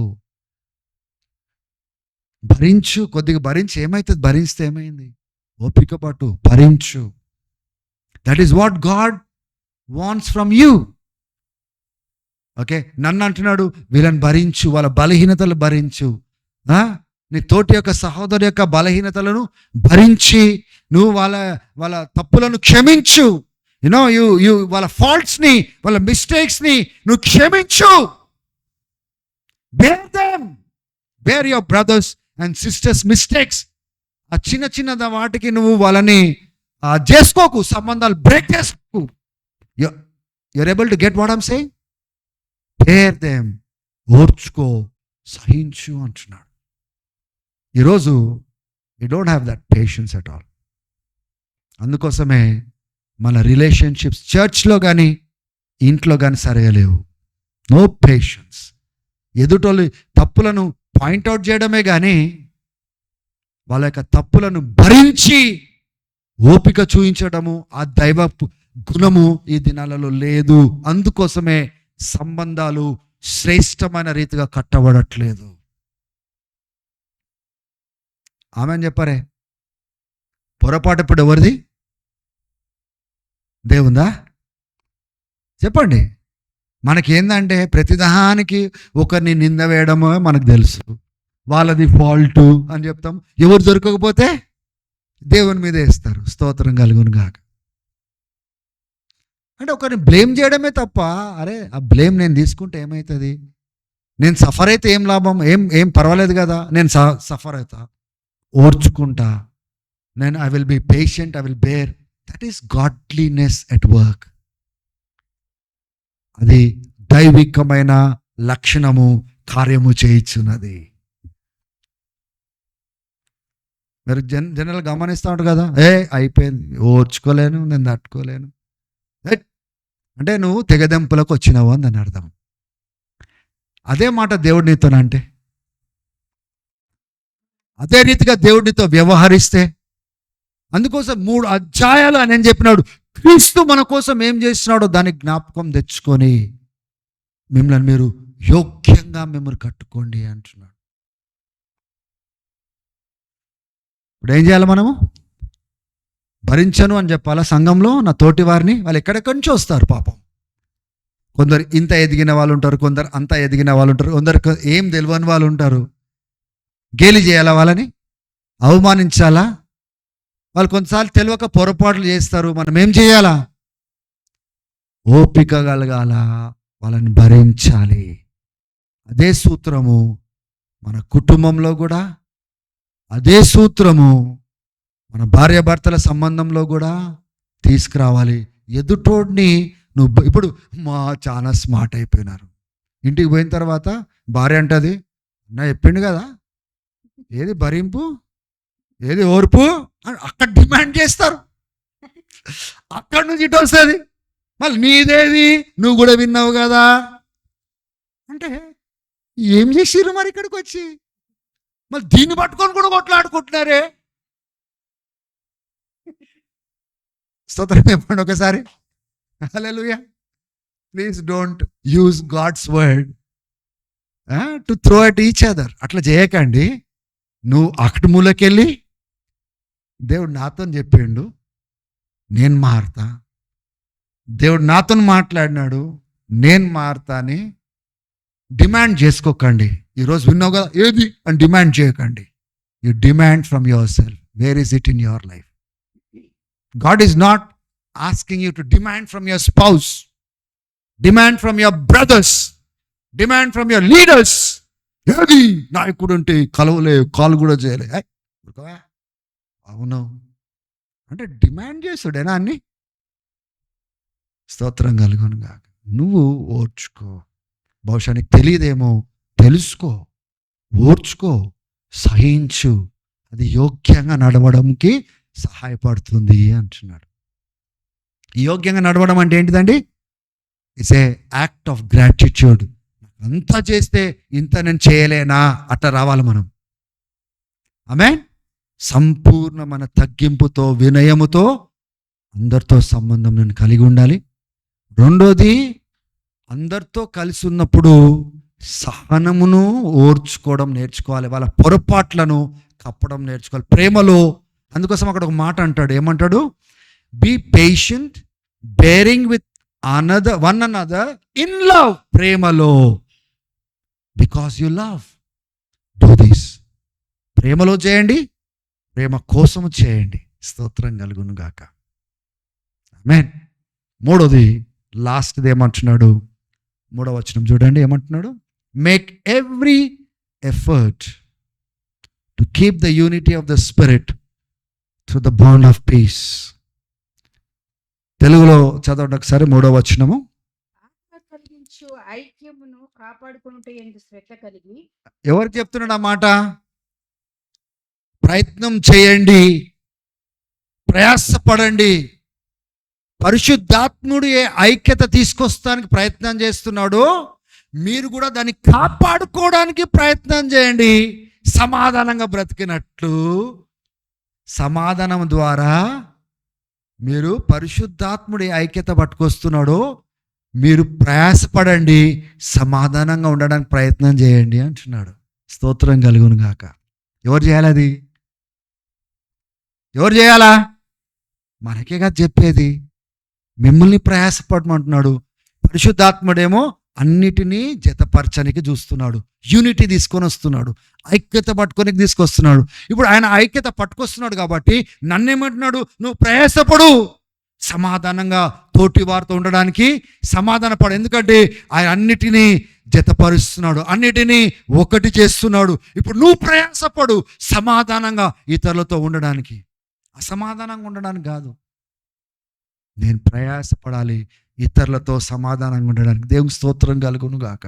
S1: భరించు, కొద్దిగా భరించి ఏమవుతుంది? భరిస్తే ఏమైంది? ఓపిక పట్టు, భరించు. That is what God wants from you. Okay, నన్ను అంటున్నాడు వీళ్ళని భరించు, వాళ్ళ బలహీనతలు భరించు. నీ తోటి యొక్క సహోదరు యొక్క బలహీనతలను భరించి నువ్వు వాళ్ళ తప్పులను క్షమించు. యునో యు వాళ్ళ ఫాల్ట్స్ని, వాళ్ళ మిస్టేక్స్ని నువ్వు క్షమించు. Bear them, bear your brothers and sisters mistakes. ఆ చిన్న చిన్న వాటికి నువ్వు వాళ్ళని చేసుకోకు, సంబంధాలు బ్రేక్ చేసుకోకు. You are able to get what I'm saying? Bear them, ఓర్చుకో, సహించు అంటున్నాడు. ఈరోజు you don't have that patience at all. అందుకోసమే మన రిలేషన్షిప్స్ చర్చ్లో కానీ ఇంట్లో కానీ సరేయలేవు. No patience. ఎదుటోళ్ళు తప్పులను పాయింట్అవుట్ చేయడమే కానీ వాళ్ళ యొక్క తప్పులను భరించి ఓపిక చూపించడము, ఆ దైవ గుణము ఈ దినాలలో లేదు. అందుకోసమే సంబంధాలు శ్రేష్టమైన రీతిగా కట్టబడట్లేదు. ఆమె అని చెప్పారే, పొరపాటు ఇప్పుడు ఎవరిది? దేవుందా? చెప్పండి. మనకేందంటే ప్రతిదానికి ఒకరిని నింద వేయడమో మనకు తెలుసు, వాళ్ళది ఫాల్టు అని చెప్తాం. ఎవరు దొరకకపోతే దేవుని మీద వేస్తారు. స్తోత్రం కలుగును గాక. అంటే ఒకరిని బ్లేమ్ చేయడమే తప్ప, అరే ఆ బ్లేమ్ నేను తీసుకుంటే ఏమవుతుంది? నేను సఫర్ అయితే ఏం లాభం? ఏం పర్వాలేదు కదా, నేను సఫర్ అవుతా, ఓర్చుకుంటా, నేను I will be patient, I will bear. That is godliness at work. అది దైవికమైన లక్షణము కార్యము చేయించున్నది. మీరు జనరల్ గమనిస్తూ ఉంటారు కదా, అయిపోయింది, ఓర్చుకోలేను, నేను తట్టుకోలేను, అంటే నువ్వు తెగదెంపులకు వచ్చినావు అని దాని అర్థం. అదే మాట దేవుడు నీతోనంటే, అదే రీతిగా దేవుడితో వ్యవహరిస్తే, అందుకోసం 3 అధ్యాయాలు అని చెప్పినాడు. క్రీస్తు మన కోసం ఏం చేస్తున్నాడో దాన్ని జ్ఞాపకం తెచ్చుకొని మిమ్మల్ని మీరు యోగ్యంగా మిమ్మల్ని కట్టుకోండి అంటున్నాడు. ఇప్పుడు ఏం చేయాలి మనము? భరించను అని చెప్పాలా సంఘంలో నా తోటి వారిని? వాళ్ళు ఎక్కడెక్కడి నుంచి వస్తారు పాపం. కొందరు ఇంత ఎదిగిన వాళ్ళు ఉంటారు, కొందరు అంత ఎదిగిన వాళ్ళు ఉంటారు, కొందరు ఏం తెలియని వాళ్ళు ఉంటారు. గేలి చేయాలా? వాళ్ళని అవమానించాలా? వాళ్ళు కొన్నిసార్లు తెలియక పొరపాట్లు చేస్తారు. మనం ఏం చేయాలా? ఓపిక కలగాల, వాళ్ళని భరించాలి. అదే సూత్రము మన కుటుంబంలో కూడా, అదే సూత్రము మన భార్యాభర్తల సంబంధంలో కూడా తీసుకురావాలి. ఎదుటోడిని నువ్వు ఇప్పుడు చాలా స్మార్ట్ అయిపోయినారు. ఇంటికి పోయిన తర్వాత భార్య అంటది, నా చెప్పిండు కదా, ఏది భరింపు, ఏది ఓర్పు అని అక్కడ డిమాండ్ చేస్తారు. అక్కడి నుంచి ఇటు వస్తుంది. మళ్ళీ నీదేది, నువ్వు కూడా విన్నావు కదా అంటే ఏం చేసిర్రు మరి ఇక్కడికి వచ్చి? మళ్ళీ దీన్ని పట్టుకొని కూడా కొట్లాడుకుంటున్నారే. స్తోత్రం చెప్పండి ఒకసారి. Hallelujah. Please don't use God's word to throw at each other. అట్లా చేయకండి. నువ్వు అక్కడి మూలకెళ్ళి దేవుడు నాతో చెప్పిండు, నేను మారుతా, దేవుడు నాతో మాట్లాడినాడు, నేను మారుతా అని డిమాండ్ చేసుకోకండి. ఈరోజు విన్నావు కదా, ఏది అని డిమాండ్ చేయకండి. You demand from your self. Where is it in your life? God is not asking you to demand from your spouse, demand from your brothers, demand from your leaders. ఏది నాయకుడు అంటే కలవలే, కాలు కూడా చేయలే, అవును అంటే డిమాండ్ చేస్తాడేనా అన్ని? స్తోత్రం కలుగును గాక. నువ్వు ఓర్చుకో. బహుశా నీకు తెలియదేమో, తెలుసుకో, ఓర్చుకో, సహించు. అది యోగ్యంగా నడవడంకి సహాయపడుతుంది అంటున్నాడు. యోగ్యంగా నడవడం అంటే ఏంటిదండి? It's a act of gratitude. అంతా చేస్తే ఇంత నేను చేయలేనా అట్లా రావాలి మనం. ఆమేన్. సంపూర్ణమైన తగ్గింపుతో, వినయముతో అందరితో సంబంధం నేను కలిగి ఉండాలి. రెండోది, అందరితో కలిసి ఉన్నప్పుడు సహనమును ఓర్చుకోవడం నేర్చుకోవాలి. వాళ్ళ పొరపాట్లను కప్పడం నేర్చుకోవాలి ప్రేమలో. అందుకోసం అక్కడ ఒక మాట అంటాడు, ఏమంటాడు? Be patient, bearing with one another in love. ప్రేమలో, because you love, do this. ప్రేమలో చేయండి, ప్రేమ కోసము చేయండి. స్తోత్రం కలుగును గాక. ఆమేన్. మూడోది, లాస్ట్ది ఏమంటున్నాడు? 3వ వచనం చూడండి, ఏమంటున్నాడు? Make every effort to keep the unity of the spirit through the bond of piece. తెలుగులో చదవండి ఒకసారి 3వ వచనము.
S2: ఆత్మ కలిగించు ఐక్యమును కాపాడుకొనుట యందు శ్రద్ధ కలిగి.
S1: ఎవరికి చెప్తున్నాడు ఆ మాట? ప్రయత్నం చేయండి, ప్రయాసపడండి. పరిశుద్ధాత్ముడు ఏ ఐక్యత తీసుకొస్తానికి ప్రయత్నం చేస్తున్నాడో మీరు కూడా దాన్ని కాపాడుకోవడానికి ప్రయత్నం చేయండి. సమాధానంగా బ్రతికినట్లు, సమాధానం ద్వారా మీరు పరిశుద్ధాత్ముడి ఐక్యత పట్టుకొస్తున్నాడో మీరు ప్రయాసపడండి, సమాధానంగా ఉండడానికి ప్రయత్నం చేయండి అంటున్నాడు. స్తోత్రం కలుగును గాక. ఎవరు చేయాలి అది? ఎవరు చేయాలా? మనకే కదా చెప్పేది. మిమ్మల్ని ప్రయాసపడమంటున్నాడు. పరిశుద్ధాత్ముడేమో అన్నిటినీ జతపరచనికి చూస్తున్నాడు, యూనిటీ తీసుకొని వస్తున్నాడు, ఐక్యత పట్టుకొని తీసుకొస్తున్నాడు. ఇప్పుడు ఆయన ఐక్యత పట్టుకొస్తున్నాడు కాబట్టి నన్నేమంటున్నాడు? నువ్వు ప్రయాసపడు, సమాధానంగా తోటి వారితో ఉండడానికి సమాధానపడు. ఎందుకంటే ఆయన అన్నిటినీ జతపరుస్తున్నాడు, అన్నిటినీ ఒకటి చేస్తున్నాడు. ఇప్పుడు నువ్వు ప్రయాసపడు సమాధానంగా ఇతరులతో ఉండడానికి, అసమాధానంగా ఉండడానికి కాదు. నేను ప్రయాసపడాలి, ఇతరులతో సమాధానంగా ఉండడానికి. దేవునికి స్తోత్రం కలుగును గాక.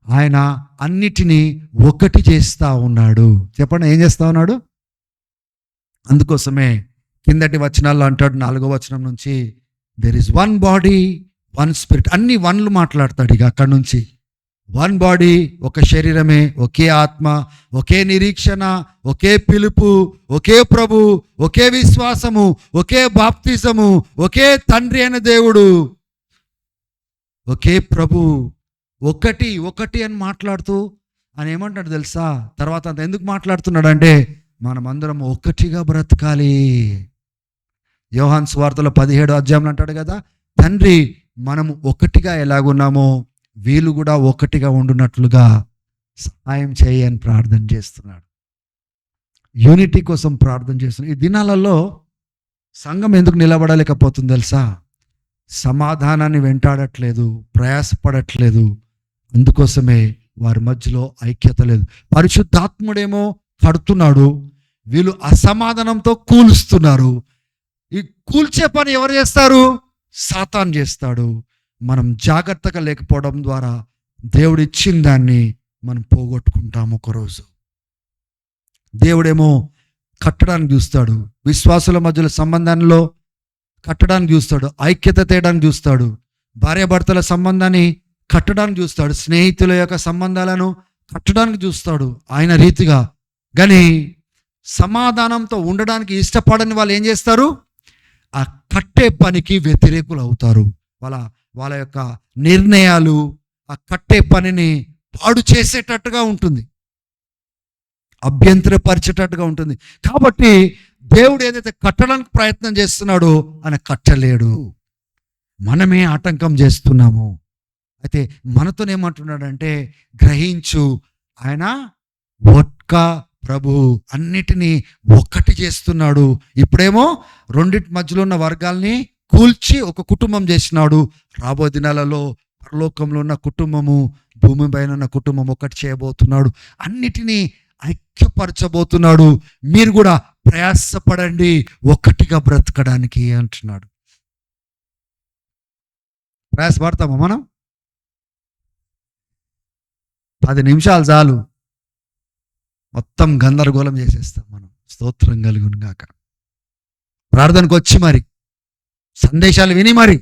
S1: ఆయన అన్నిటినీ ఒకటి చేస్తా ఉన్నాడు. చెప్పండి, ఏం చేస్తా ఉన్నాడు? అందుకోసమే కిందటి వచనాల్లో అంటాడు, 4వ వచనం నుంచి, there is one body one spirit. అన్ని వన్లు మాట్లాడతాడు. ఇక అక్కడి నుంచి వన్ బాడీ, ఒక శరీరమే, ఒకే ఆత్మ, ఒకే నిరీక్షణ, ఒకే పిలుపు, ఒకే ప్రభు, ఒకే విశ్వాసము, ఒకే బాప్తిజము, ఒకే తండ్రి అయిన దేవుడు, ఒకే ప్రభు, ఒకటి ఒకటి అని మాట్లాడుతూ ఆయన ఏమంటాడు తెలుసా? తర్వాత అంత ఎందుకు మాట్లాడుతున్నాడు అంటే, మనమందరం ఒకటిగా బ్రతకాలి. యోహాను సువార్తలో 17వ అధ్యాయంలో అంటాడు కదా, తండ్రి మనము ఒకటిగా ఎలాగున్నామో వీళ్ళు కూడా ఒకటిగా ఉండునట్లుగా సహాయం చేయని ప్రార్థన చేస్తున్నాడు. యూనిటీ కోసం ప్రార్థన చేస్తున్నాడు. ఈ దినాలలో సంఘం ఎందుకు నిలబడలేకపోతుంది తెలుసా? సమాధానాన్ని వెంటాడట్లేదు, ప్రయాసపడట్లేదు. అందుకోసమే వారి మధ్యలో ఐక్యత లేదు. పరిశుద్ధాత్ముడేమో కడుతున్నాడు, వీళ్ళు అసమాధానంతో కూలుస్తున్నారు. ఈ కూల్చే పని ఎవరు చేస్తారు? సాతాను చేస్తాడు. మనం జాగ్రత్తగా లేకపోవడం ద్వారా దేవుడు ఇచ్చిన దాన్ని మనం పోగొట్టుకుంటాము ఒకరోజు. దేవుడేమో కట్టడానికి చూస్తాడు, విశ్వాసుల మధ్యలో సంబంధంలో కట్టడానికి చూస్తాడు, ఐక్యత తేయడానికి చూస్తాడు, భార్యాభర్తల సంబంధాన్ని కట్టడానికి చూస్తాడు, స్నేహితుల యొక్క సంబంధాలను కట్టడానికి చూస్తాడు ఆయన రీతిగా. కానీ సమాధానంతో ఉండడానికి ఇష్టపడని వాళ్ళు ఏం చేస్తారు? ఆ కట్టే పనికి వ్యతిరేకులు అవుతారు. వాళ్ళ యొక్క నిర్ణయాలు ఆ కట్టే పనిని పాడు చేసేటట్టుగా ఉంటుంది, అభ్యంతరపరిచేటట్టుగా ఉంటుంది. కాబట్టి దేవుడు ఏదైతే కట్టడానికి ప్రయత్నం చేస్తున్నాడో ఆయన కట్టలేడు. మనమే ఆటంకం చేస్తున్నాము. అయితే మనతోనేమంటున్నాడంటే, గ్రహించు, ఆయన ఒక్క ప్రభు అన్నిటినీ ఒక్కటి చేస్తున్నాడు. ఇప్పుడేమో రెండింటి మధ్యలో ఉన్న వర్గాల్ని కూల్చి ఒక కుటుంబం చేసినాడు. రాబోయే దినాలలో పరలోకంలో ఉన్న కుటుంబము, భూమి పైన ఉన్న కుటుంబం ఒకటి చేయబోతున్నాడు. అన్నిటినీ ఐక్యపరచబోతున్నాడు. మీరు కూడా ప్రయాసపడండి ఒకటిగా బ్రతకడానికి అంటున్నాడు. ప్రయాసపడతామా మనం? 10 నిమిషాలు చాలు, మొత్తం గందరగోళం చేసేస్తాం మనం. స్తోత్రం కలుగును గాక. ప్రార్థనకు వచ్చి మరి సందేశాలు విని మరి,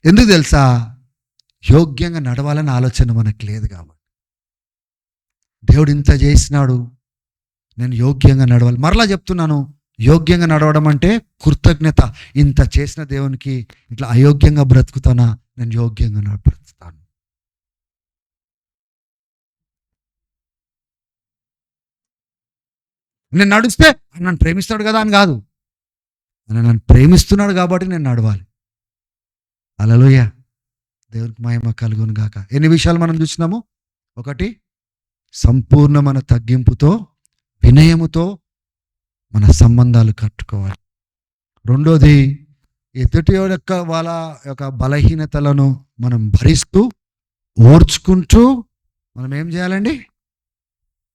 S1: ఎందుకు తెలుసా? యోగ్యంగా నడవాలని ఆలోచన మనకు లేదు కాబట్టి. దేవుడు ఇంత చేసినాడు, నేను యోగ్యంగా నడవాలి. మరలా చెప్తున్నాను, యోగ్యంగా నడవడం అంటే కృతజ్ఞత. ఇంత చేసిన దేవునికి ఇట్లా అయోగ్యంగా బ్రతుకుతానా? నేను యోగ్యంగా బ్రతుకుతాను. నేను నడిస్తే నన్ను ప్రేమిస్తాడు కదా అని కాదు, నన్ను ప్రేమిస్తున్నాడు కాబట్టి నేను నడవాలి. హల్లెలూయా, దేవునికి మహిమ కలుగును గాక. ఎన్ని విషయాలు మనం చూసినాము? 1, సంపూర్ణమైన తగ్గింపుతో వినయముతో మన సంబంధాలు కట్టుకోవాలి. 2, ఎదుటి యొక్క వాళ్ళ యొక్క బలహీనతలను మనం భరిస్తూ ఓర్చుకుంటూ మనం ఏం చేయాలండి?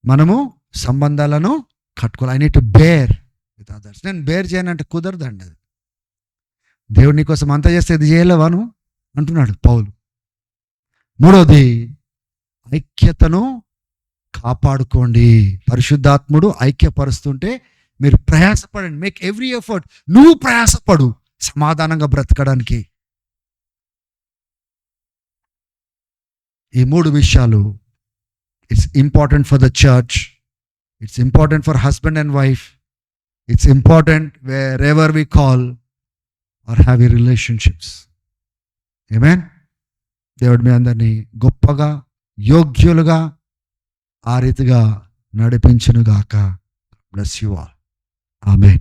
S1: మనము సంబంధాలను కట్టుకోవాలి. I need to bear with others. నేను బేర్ చేయనంటే కుదరదండి. అది దేవుడి కోసం అంతా చేస్తే ఇది చేయలేవాను అంటున్నాడు పౌలు. 3, ఐక్యతను కాపాడుకోండి. పరిశుద్ధాత్ముడు ఐక్యపరుస్తుంటే మీరు ప్రయాసపడండి. Make every effort. నువ్వు ప్రయాసపడు సమాధానంగా బ్రతకడానికి. ఈ 3 విషయాలు it's important for the church, it's important for husband and wife, it's important wherever we call or have a relationships. Amen. దేవుడు మీ అందరినీ గొప్పగా యోగ్యులుగా ఆ రీతిగా నడిపించునుగాక. Bless you all. ఆమేన్.